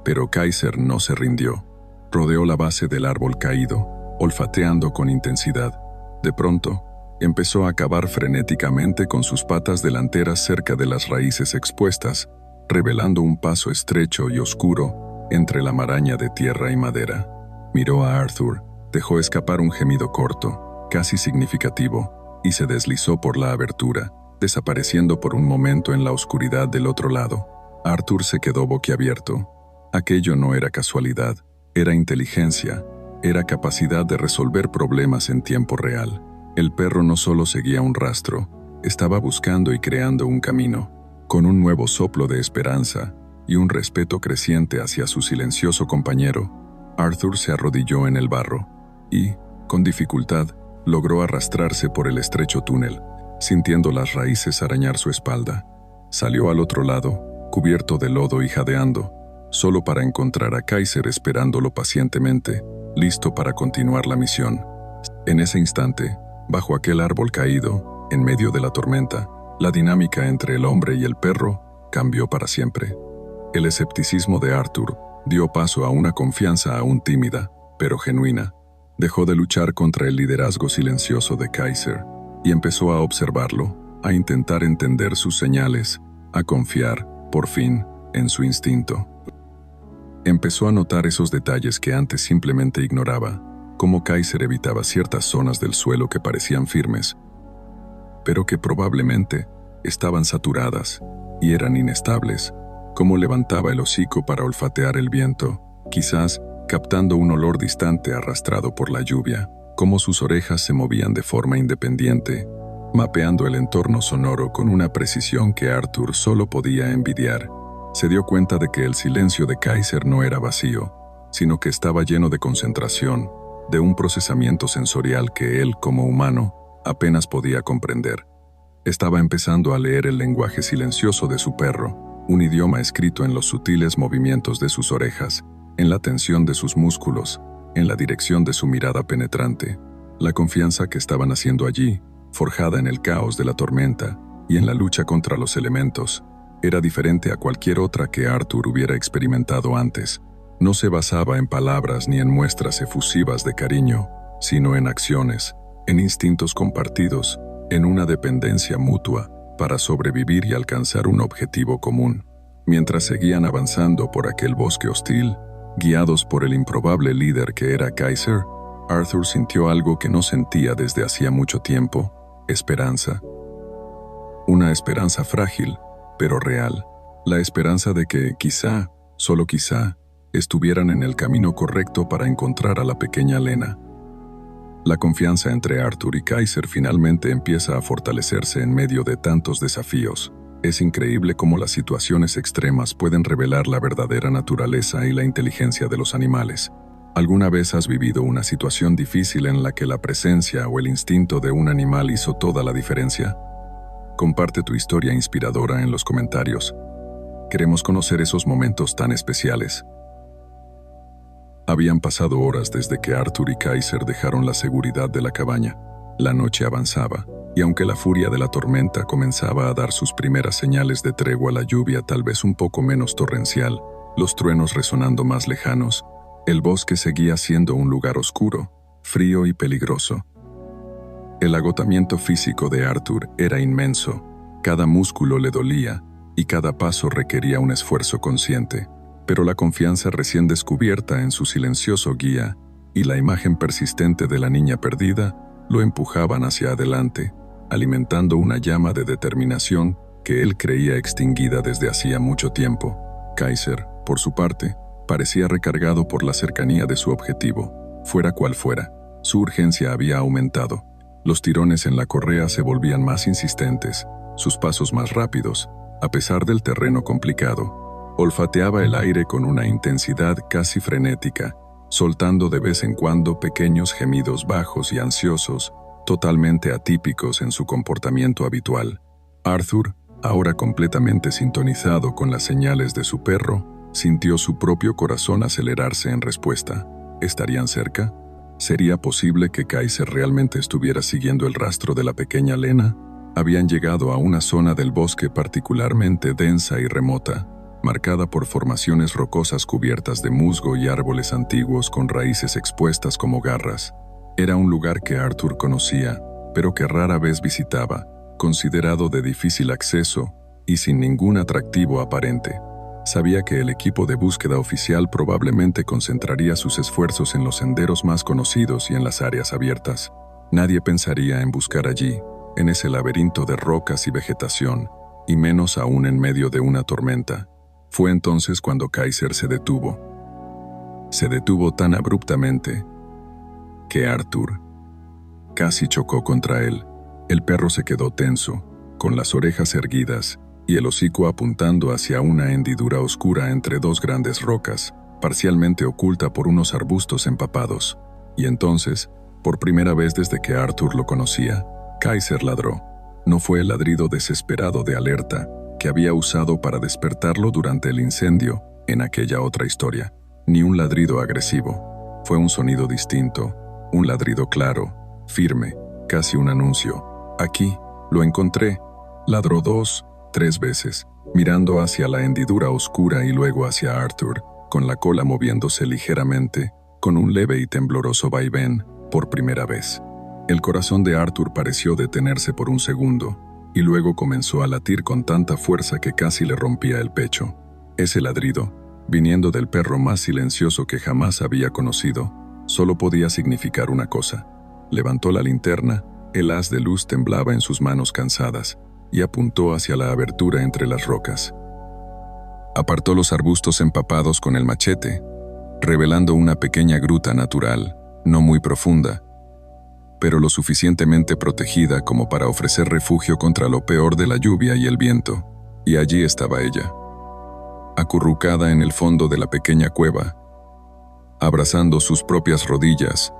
Pero Kaiser no se rindió. Rodeó la base del árbol caído, olfateando con intensidad. De pronto, empezó a cavar frenéticamente con sus patas delanteras cerca de las raíces expuestas, revelando un paso estrecho y oscuro entre la maraña de tierra y madera. Miró a Arthur, dejó escapar un gemido corto, casi significativo, y se deslizó por la abertura, desapareciendo por un momento en la oscuridad del otro lado. Arthur se quedó boquiabierto. Aquello no era casualidad, era inteligencia, era capacidad de resolver problemas en tiempo real. El perro no solo seguía un rastro, estaba buscando y creando un camino. Con un nuevo soplo de esperanza y un respeto creciente hacia su silencioso compañero, Arthur se arrodilló en el barro y, con dificultad, logró arrastrarse por el estrecho túnel, sintiendo las raíces arañar su espalda. Salió al otro lado, cubierto de lodo y jadeando, solo para encontrar a Kaiser esperándolo pacientemente, listo para continuar la misión. En ese instante, bajo aquel árbol caído, en medio de la tormenta, la dinámica entre el hombre y el perro cambió para siempre. El escepticismo de Arthur dio paso a una confianza aún tímida, pero genuina. Dejó de luchar contra el liderazgo silencioso de Kaiser y empezó a observarlo, a intentar entender sus señales, a confiar, por fin, en su instinto. Empezó a notar esos detalles que antes simplemente ignoraba, cómo Kaiser evitaba ciertas zonas del suelo que parecían firmes, pero que probablemente estaban saturadas y eran inestables, cómo levantaba el hocico para olfatear el viento, quizás captando un olor distante arrastrado por la lluvia, cómo sus orejas se movían de forma independiente, mapeando el entorno sonoro con una precisión que Arthur solo podía envidiar. Se dio cuenta de que el silencio de Kaiser no era vacío, sino que estaba lleno de concentración, de un procesamiento sensorial que él, como humano, apenas podía comprender. Estaba empezando a leer el lenguaje silencioso de su perro, un idioma escrito en los sutiles movimientos de sus orejas, en la tensión de sus músculos, en la dirección de su mirada penetrante. La confianza que estaban haciendo allí, forjada en el caos de la tormenta y en la lucha contra los elementos, era diferente a cualquier otra que Arthur hubiera experimentado antes. No se basaba en palabras ni en muestras efusivas de cariño, sino en acciones, en instintos compartidos, en una dependencia mutua para sobrevivir y alcanzar un objetivo común. Mientras seguían avanzando por aquel bosque hostil, guiados por el improbable líder que era Kaiser, Arthur sintió algo que no sentía desde hacía mucho tiempo: esperanza. Una esperanza frágil, pero real. La esperanza de que, quizá, solo quizá, estuvieran en el camino correcto para encontrar a la pequeña Lena. La confianza entre Arthur y Kaiser finalmente empieza a fortalecerse en medio de tantos desafíos. Es increíble cómo las situaciones extremas pueden revelar la verdadera naturaleza y la inteligencia de los animales. ¿Alguna vez has vivido una situación difícil en la que la presencia o el instinto de un animal hizo toda la diferencia? Comparte tu historia inspiradora en los comentarios. Queremos conocer esos momentos tan especiales. Habían pasado horas desde que Arthur y Kaiser dejaron la seguridad de la cabaña. La noche avanzaba, y aunque la furia de la tormenta comenzaba a dar sus primeras señales de tregua, la lluvia tal vez un poco menos torrencial, los truenos resonando más lejanos, el bosque seguía siendo un lugar oscuro, frío y peligroso. El agotamiento físico de Arthur era inmenso, cada músculo le dolía, y cada paso requería un esfuerzo consciente. Pero la confianza recién descubierta en su silencioso guía y la imagen persistente de la niña perdida lo empujaban hacia adelante, alimentando una llama de determinación que él creía extinguida desde hacía mucho tiempo. Kaiser, por su parte, parecía recargado por la cercanía de su objetivo, fuera cual fuera. Su urgencia había aumentado. Los tirones en la correa se volvían más insistentes, sus pasos más rápidos, a pesar del terreno complicado. Olfateaba el aire con una intensidad casi frenética, soltando de vez en cuando pequeños gemidos bajos y ansiosos, totalmente atípicos en su comportamiento habitual. Arthur, ahora completamente sintonizado con las señales de su perro, sintió su propio corazón acelerarse en respuesta. ¿Estarían cerca? ¿Sería posible que Kaiser realmente estuviera siguiendo el rastro de la pequeña Lena? Habían llegado a una zona del bosque particularmente densa y remota, marcada por formaciones rocosas cubiertas de musgo y árboles antiguos con raíces expuestas como garras. Era un lugar que Arthur conocía, pero que rara vez visitaba, considerado de difícil acceso y sin ningún atractivo aparente. Sabía que el equipo de búsqueda oficial probablemente concentraría sus esfuerzos en los senderos más conocidos y en las áreas abiertas. Nadie pensaría en buscar allí, en ese laberinto de rocas y vegetación, y menos aún en medio de una tormenta. Fue entonces cuando Kaiser se detuvo. Se detuvo tan abruptamente que Arthur casi chocó contra él. El perro se quedó tenso, con las orejas erguidas y el hocico apuntando hacia una hendidura oscura entre dos grandes rocas, parcialmente oculta por unos arbustos empapados. Y entonces, por primera vez desde que Arthur lo conocía, Kaiser ladró. No fue el ladrido desesperado de alerta que había usado para despertarlo durante el incendio en aquella otra historia, ni un ladrido agresivo. Fue un sonido distinto, un ladrido claro, firme, casi un anuncio. Aquí, lo encontré. Ladró 2, 3 veces, mirando hacia la hendidura oscura y luego hacia Arthur, con la cola moviéndose ligeramente, con un leve y tembloroso vaivén, por primera vez. El corazón de Arthur pareció detenerse por un segundo, y luego comenzó a latir con tanta fuerza que casi le rompía el pecho. Ese ladrido, viniendo del perro más silencioso que jamás había conocido, solo podía significar una cosa. Levantó la linterna, el haz de luz temblaba en sus manos cansadas, y apuntó hacia la abertura entre las rocas. Apartó los arbustos empapados con el machete, revelando una pequeña gruta natural, no muy profunda, pero lo suficientemente protegida como para ofrecer refugio contra lo peor de la lluvia y el viento. Y allí estaba ella, acurrucada en el fondo de la pequeña cueva, abrazando sus propias rodillas.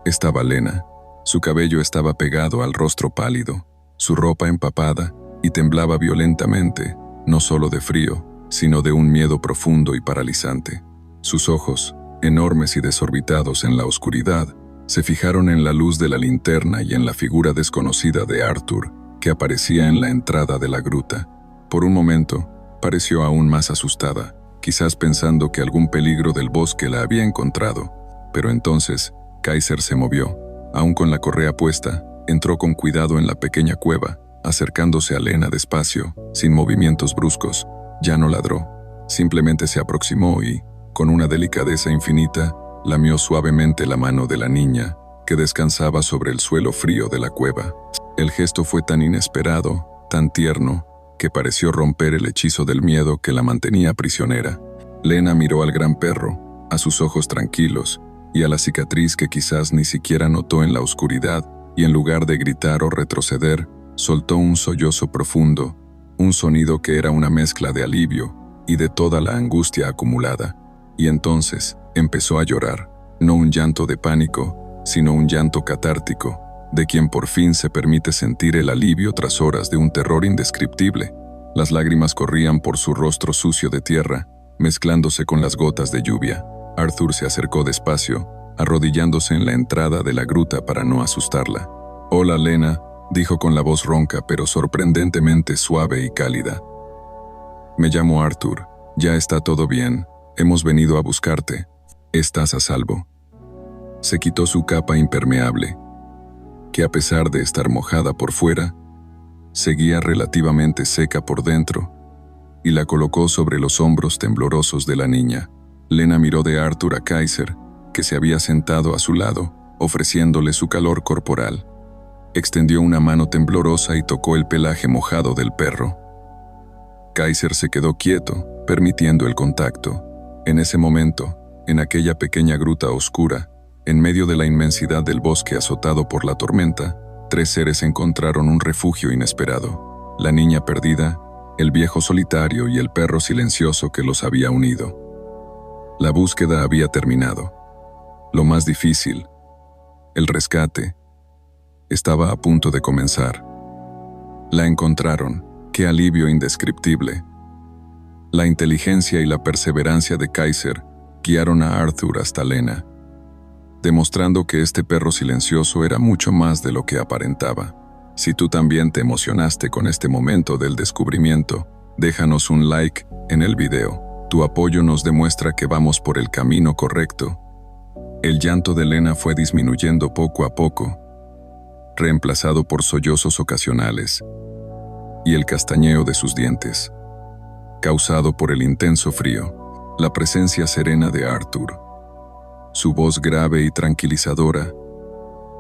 Estaba Lena. Su cabello estaba pegado al rostro pálido, su ropa empapada, y temblaba violentamente, no solo de frío, sino de un miedo profundo y paralizante. Sus ojos, enormes y desorbitados en la oscuridad, se fijaron en la luz de la linterna y en la figura desconocida de Arthur, que aparecía en la entrada de la gruta. Por un momento, pareció aún más asustada, quizás pensando que algún peligro del bosque la había encontrado. Pero entonces, Kaiser se movió. Aún con la correa puesta, entró con cuidado en la pequeña cueva, acercándose a Lena despacio, sin movimientos bruscos. Ya no ladró, simplemente se aproximó y, con una delicadeza infinita, lamió suavemente la mano de la niña, que descansaba sobre el suelo frío de la cueva. El gesto fue tan inesperado, tan tierno, que pareció romper el hechizo del miedo que la mantenía prisionera. Lena miró al gran perro, a sus ojos tranquilos, y a la cicatriz que quizás ni siquiera notó en la oscuridad, y en lugar de gritar o retroceder, soltó un sollozo profundo, un sonido que era una mezcla de alivio y de toda la angustia acumulada. Y entonces empezó a llorar, no un llanto de pánico, sino un llanto catártico, de quien por fin se permite sentir el alivio tras horas de un terror indescriptible. Las lágrimas corrían por su rostro sucio de tierra, mezclándose con las gotas de lluvia. Arthur se acercó despacio, arrodillándose en la entrada de la gruta para no asustarla. «Hola, Lena», dijo con la voz ronca pero sorprendentemente suave y cálida. «Me llamo Arthur. Ya está todo bien. Hemos venido a buscarte. Estás a salvo». Se quitó su capa impermeable, que a pesar de estar mojada por fuera, seguía relativamente seca por dentro, y la colocó sobre los hombros temblorosos de la niña. Lena miró de Arthur a Kaiser, que se había sentado a su lado, ofreciéndole su calor corporal. Extendió una mano temblorosa y tocó el pelaje mojado del perro. Kaiser se quedó quieto, permitiendo el contacto. En ese momento, en aquella pequeña gruta oscura, en medio de la inmensidad del bosque azotado por la tormenta, tres seres encontraron un refugio inesperado: la niña perdida, el viejo solitario y el perro silencioso que los había unido. La búsqueda había terminado. Lo más difícil, el rescate, estaba a punto de comenzar. La encontraron. ¡Qué alivio indescriptible! La inteligencia y la perseverancia de Kaiser guiaron a Arthur hasta Lena, demostrando que este perro silencioso era mucho más de lo que aparentaba. Si tú también te emocionaste con este momento del descubrimiento, déjanos un like en el video. Tu apoyo nos demuestra que vamos por el camino correcto. El llanto de Lena fue disminuyendo poco a poco, reemplazado por sollozos ocasionales, y el castañeo de sus dientes, causado por el intenso frío. La presencia serena de Arthur, su voz grave y tranquilizadora,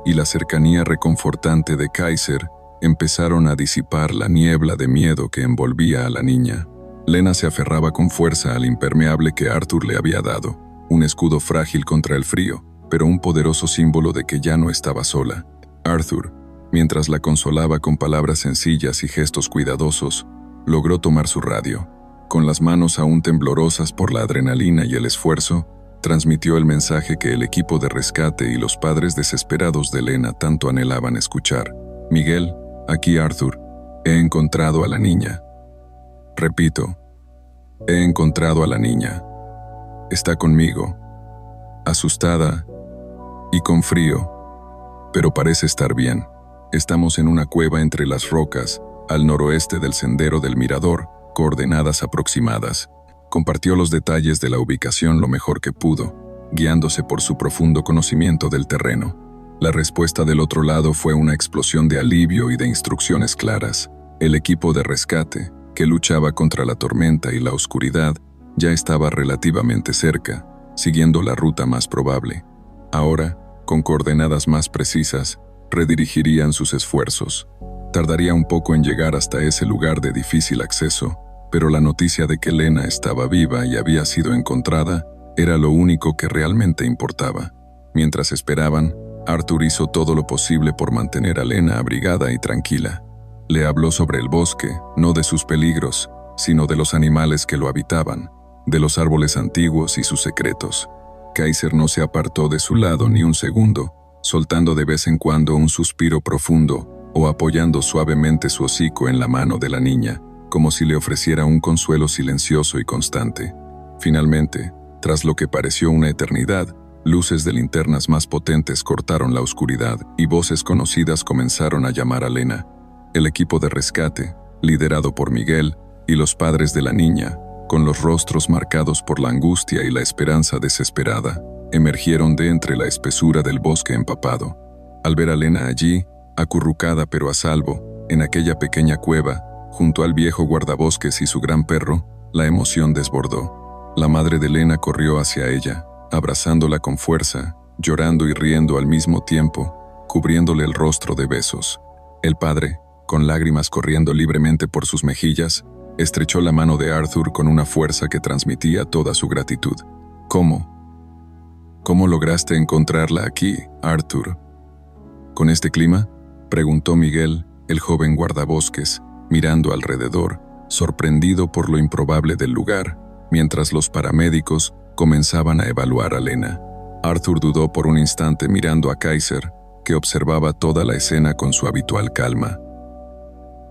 y la cercanía reconfortante de Kaiser empezaron a disipar la niebla de miedo que envolvía a la niña. Lena se aferraba con fuerza al impermeable que Arthur le había dado, un escudo frágil contra el frío, pero un poderoso símbolo de que ya no estaba sola. Arthur, mientras la consolaba con palabras sencillas y gestos cuidadosos, logró tomar su radio. Con las manos aún temblorosas por la adrenalina y el esfuerzo, transmitió el mensaje que el equipo de rescate y los padres desesperados de Lena tanto anhelaban escuchar. «Miguel, aquí Arthur. He encontrado a la niña». Repito, he encontrado a la niña. Está conmigo, asustada y con frío, pero parece estar bien. Estamos en una cueva entre las rocas, al noroeste del sendero del Mirador, coordenadas aproximadas. Compartió los detalles de la ubicación lo mejor que pudo, guiándose por su profundo conocimiento del terreno. La respuesta del otro lado fue una explosión de alivio y de instrucciones claras. El equipo de rescate, que luchaba contra la tormenta y la oscuridad, ya estaba relativamente cerca, siguiendo la ruta más probable. Ahora, con coordenadas más precisas, redirigirían sus esfuerzos. Tardaría un poco en llegar hasta ese lugar de difícil acceso, pero la noticia de que Lena estaba viva y había sido encontrada era lo único que realmente importaba. Mientras esperaban, Arthur hizo todo lo posible por mantener a Lena abrigada y tranquila. Le habló sobre el bosque, no de sus peligros, sino de los animales que lo habitaban, de los árboles antiguos y sus secretos. Kaiser no se apartó de su lado ni un segundo, soltando de vez en cuando un suspiro profundo o apoyando suavemente su hocico en la mano de la niña, como si le ofreciera un consuelo silencioso y constante. Finalmente, tras lo que pareció una eternidad, luces de linternas más potentes cortaron la oscuridad y voces conocidas comenzaron a llamar a Lena. El equipo de rescate, liderado por Miguel, y los padres de la niña, con los rostros marcados por la angustia y la esperanza desesperada, emergieron de entre la espesura del bosque empapado. Al ver a Lena allí, acurrucada pero a salvo, en aquella pequeña cueva, junto al viejo guardabosques y su gran perro, la emoción desbordó. La madre de Lena corrió hacia ella, abrazándola con fuerza, llorando y riendo al mismo tiempo, cubriéndole el rostro de besos. El padre, con lágrimas corriendo libremente por sus mejillas, estrechó la mano de Arthur con una fuerza que transmitía toda su gratitud. ¿Cómo lograste encontrarla aquí, Arthur? ¿Con este clima?, preguntó Miguel, el joven guardabosques, mirando alrededor, sorprendido por lo improbable del lugar, mientras los paramédicos comenzaban a evaluar a Lena. Arthur dudó por un instante mirando a Kaiser, que observaba toda la escena con su habitual calma.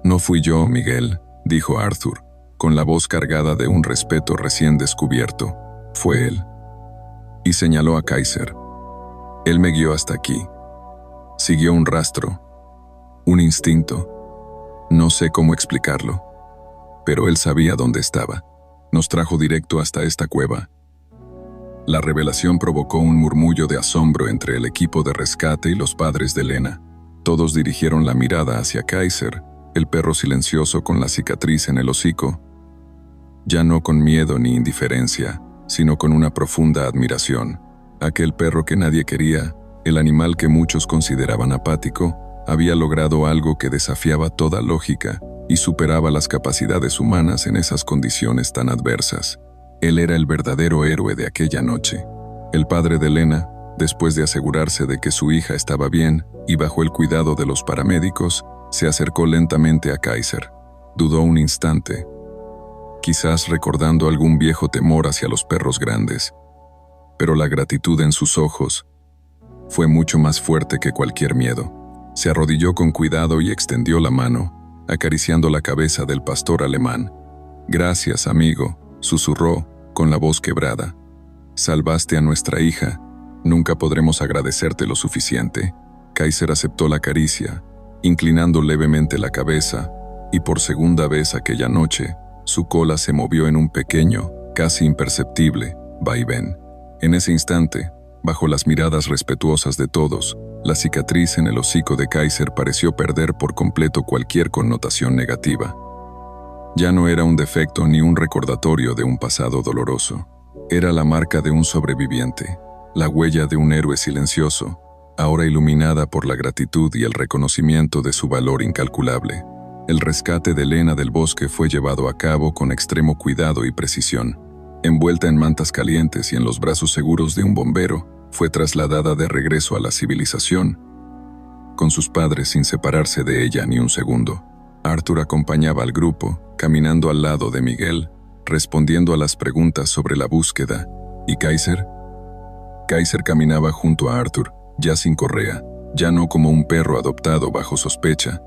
«No fui yo, Miguel», dijo Arthur, con la voz cargada de un respeto recién descubierto. «Fue él». Y señaló a Kaiser. «Él me guió hasta aquí. Siguió un rastro, un instinto. No sé cómo explicarlo, pero él sabía dónde estaba. Nos trajo directo hasta esta cueva». La revelación provocó un murmullo de asombro entre el equipo de rescate y los padres de Lena. Todos dirigieron la mirada hacia Kaiser, el perro silencioso con la cicatriz en el hocico. Ya no con miedo ni indiferencia, sino con una profunda admiración. Aquel perro que nadie quería, el animal que muchos consideraban apático, había logrado algo que desafiaba toda lógica y superaba las capacidades humanas en esas condiciones tan adversas. Él era el verdadero héroe de aquella noche. El padre de Lena, después de asegurarse de que su hija estaba bien y bajo el cuidado de los paramédicos, se acercó lentamente a Kaiser. Dudó un instante, quizás recordando algún viejo temor hacia los perros grandes, pero la gratitud en sus ojos fue mucho más fuerte que cualquier miedo. Se arrodilló con cuidado y extendió la mano, acariciando la cabeza del pastor alemán. «Gracias, amigo», susurró, con la voz quebrada. «Salvaste a nuestra hija. Nunca podremos agradecerte lo suficiente». Kaiser aceptó la caricia, inclinando levemente la cabeza, y por segunda vez aquella noche, su cola se movió en un pequeño, casi imperceptible, vaivén. En ese instante, bajo las miradas respetuosas de todos, la cicatriz en el hocico de Kaiser pareció perder por completo cualquier connotación negativa. Ya no era un defecto ni un recordatorio de un pasado doloroso. Era la marca de un sobreviviente, la huella de un héroe silencioso, ahora iluminada por la gratitud y el reconocimiento de su valor incalculable. El rescate de Lena del bosque fue llevado a cabo con extremo cuidado y precisión. Envuelta en mantas calientes y en los brazos seguros de un bombero, fue trasladada de regreso a la civilización, con sus padres sin separarse de ella ni un segundo. Arthur acompañaba al grupo, caminando al lado de Miguel, respondiendo a las preguntas sobre la búsqueda, y Kaiser caminaba junto a Arthur, ya sin correa, ya no como un perro adoptado bajo sospecha,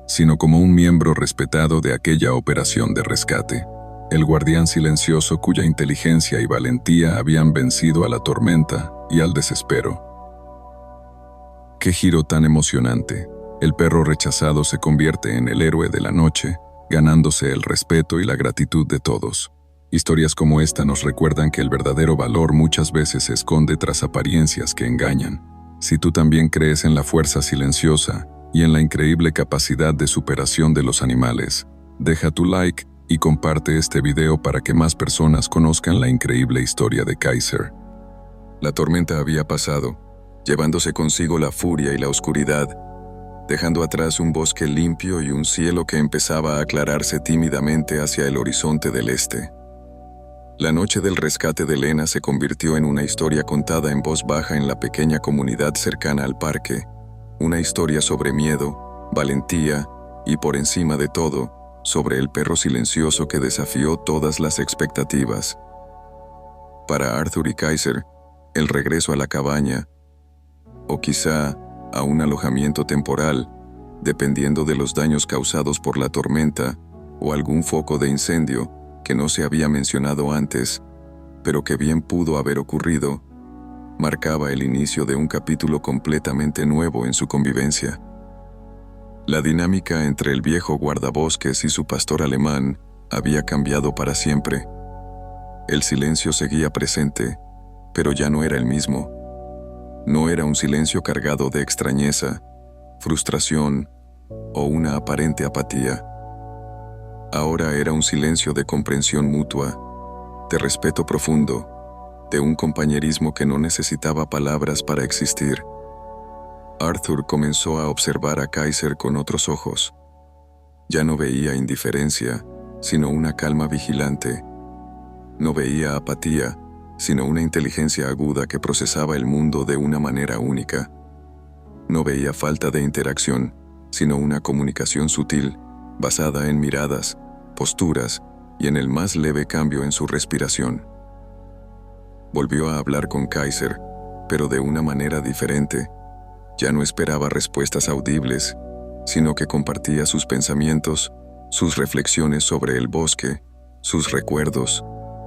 sino como un miembro respetado de aquella operación de rescate. El guardián silencioso cuya inteligencia y valentía habían vencido a la tormenta y al desespero. ¡Qué giro tan emocionante! El perro rechazado se convierte en el héroe de la noche, ganándose el respeto y la gratitud de todos. Historias como esta nos recuerdan que el verdadero valor muchas veces se esconde tras apariencias que engañan. Si tú también crees en la fuerza silenciosa y en la increíble capacidad de superación de los animales, deja tu like y comparte este video para que más personas conozcan la increíble historia de Kaiser. La tormenta había pasado, llevándose consigo la furia y la oscuridad, dejando atrás un bosque limpio y un cielo que empezaba a aclararse tímidamente hacia el horizonte del este. La noche del rescate de Lena se convirtió en una historia contada en voz baja en la pequeña comunidad cercana al parque, una historia sobre miedo, valentía y, por encima de todo, sobre el perro silencioso que desafió todas las expectativas. Para Arthur y Kaiser, el regreso a la cabaña, o quizá a un alojamiento temporal, dependiendo de los daños causados por la tormenta o algún foco de incendio que no se había mencionado antes, pero que bien pudo haber ocurrido, marcaba el inicio de un capítulo completamente nuevo en su convivencia. La dinámica entre el viejo guardabosques y su pastor alemán había cambiado para siempre. El silencio seguía presente, pero ya no era el mismo. No era un silencio cargado de extrañeza, frustración o una aparente apatía. Ahora era un silencio de comprensión mutua, de respeto profundo, de un compañerismo que no necesitaba palabras para existir. Arthur comenzó a observar a Kaiser con otros ojos. Ya no veía indiferencia, sino una calma vigilante. No veía apatía, sino una inteligencia aguda que procesaba el mundo de una manera única. No veía falta de interacción, sino una comunicación sutil, basada en miradas, posturas y en el más leve cambio en su respiración. Volvió a hablar con Kaiser, pero de una manera diferente. Ya no esperaba respuestas audibles, sino que compartía sus pensamientos, sus reflexiones sobre el bosque, sus recuerdos,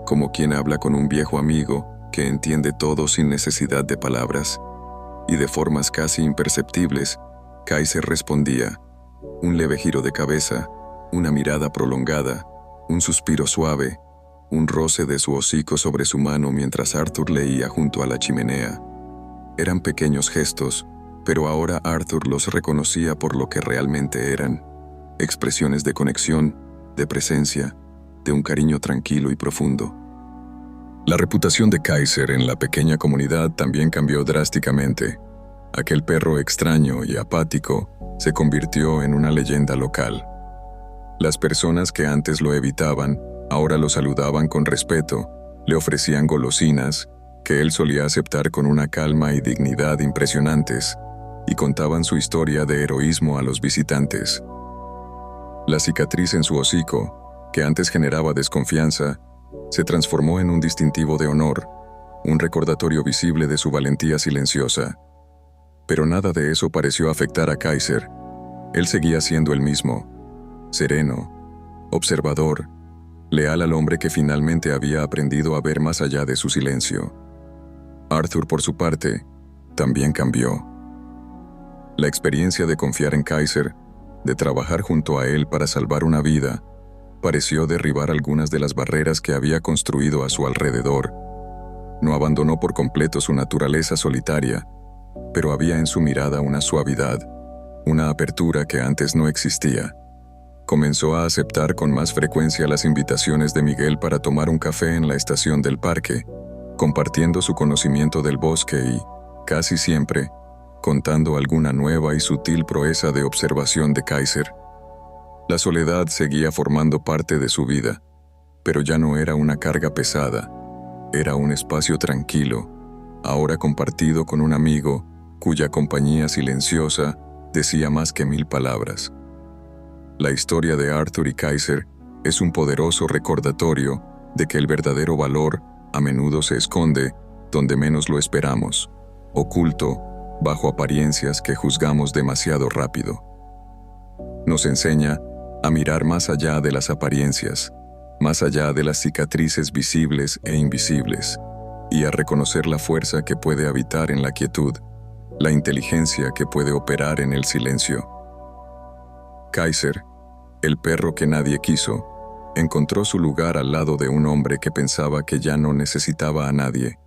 como quien habla con un viejo amigo que entiende todo sin necesidad de palabras. Y de formas casi imperceptibles, Kaiser respondía: un leve giro de cabeza, una mirada prolongada, un suspiro suave, un roce de su hocico sobre su mano mientras Arthur leía junto a la chimenea. Eran pequeños gestos, pero ahora Arthur los reconocía por lo que realmente eran: expresiones de conexión, de presencia, de un cariño tranquilo y profundo. La reputación de Kaiser en la pequeña comunidad también cambió drásticamente. Aquel perro extraño y apático se convirtió en una leyenda local. Las personas que antes lo evitaban, ahora lo saludaban con respeto, le ofrecían golosinas, que él solía aceptar con una calma y dignidad impresionantes, y contaban su historia de heroísmo a los visitantes. La cicatriz en su hocico, que antes generaba desconfianza, se transformó en un distintivo de honor, un recordatorio visible de su valentía silenciosa. Pero nada de eso pareció afectar a Kaiser. Él seguía siendo el mismo, sereno, observador, leal al hombre que finalmente había aprendido a ver más allá de su silencio. Arthur, por su parte, también cambió. La experiencia de confiar en Kaiser, de trabajar junto a él para salvar una vida, pareció derribar algunas de las barreras que había construido a su alrededor. No abandonó por completo su naturaleza solitaria, pero había en su mirada una suavidad, una apertura que antes no existía. Comenzó a aceptar con más frecuencia las invitaciones de Miguel para tomar un café en la estación del parque, compartiendo su conocimiento del bosque y, casi siempre, contando alguna nueva y sutil proeza de observación de Kaiser. La soledad seguía formando parte de su vida, pero ya no era una carga pesada, era un espacio tranquilo, ahora compartido con un amigo cuya compañía silenciosa decía más que 1000 palabras. La historia de Arthur y Kaiser es un poderoso recordatorio de que el verdadero valor a menudo se esconde donde menos lo esperamos, oculto bajo apariencias que juzgamos demasiado rápido. Nos enseña a mirar más allá de las apariencias, más allá de las cicatrices visibles e invisibles, y a reconocer la fuerza que puede habitar en la quietud, la inteligencia que puede operar en el silencio. Kaiser, el perro que nadie quiso, encontró su lugar al lado de un hombre que pensaba que ya no necesitaba a nadie,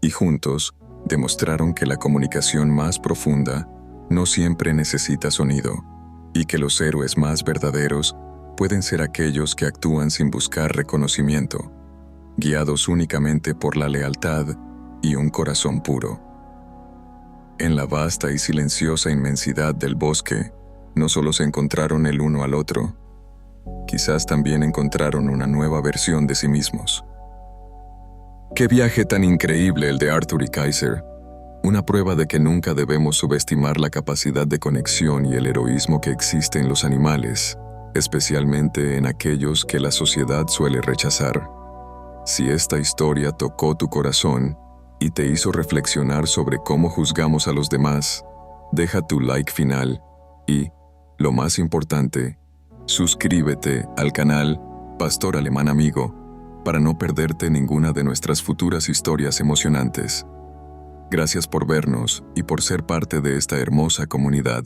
y juntos demostraron que la comunicación más profunda no siempre necesita sonido, y que los héroes más verdaderos pueden ser aquellos que actúan sin buscar reconocimiento, guiados únicamente por la lealtad y un corazón puro. En la vasta y silenciosa inmensidad del bosque, no solo se encontraron el uno al otro, quizás también encontraron una nueva versión de sí mismos. ¡Qué viaje tan increíble el de Arthur y Kaiser! Una prueba de que nunca debemos subestimar la capacidad de conexión y el heroísmo que existe en los animales, especialmente en aquellos que la sociedad suele rechazar. Si esta historia tocó tu corazón y te hizo reflexionar sobre cómo juzgamos a los demás, deja tu like final y,
lo más importante, suscríbete al canal Pastor Alemán Amigo para no perderte ninguna de nuestras futuras historias emocionantes. Gracias por vernos y por ser parte de esta hermosa comunidad.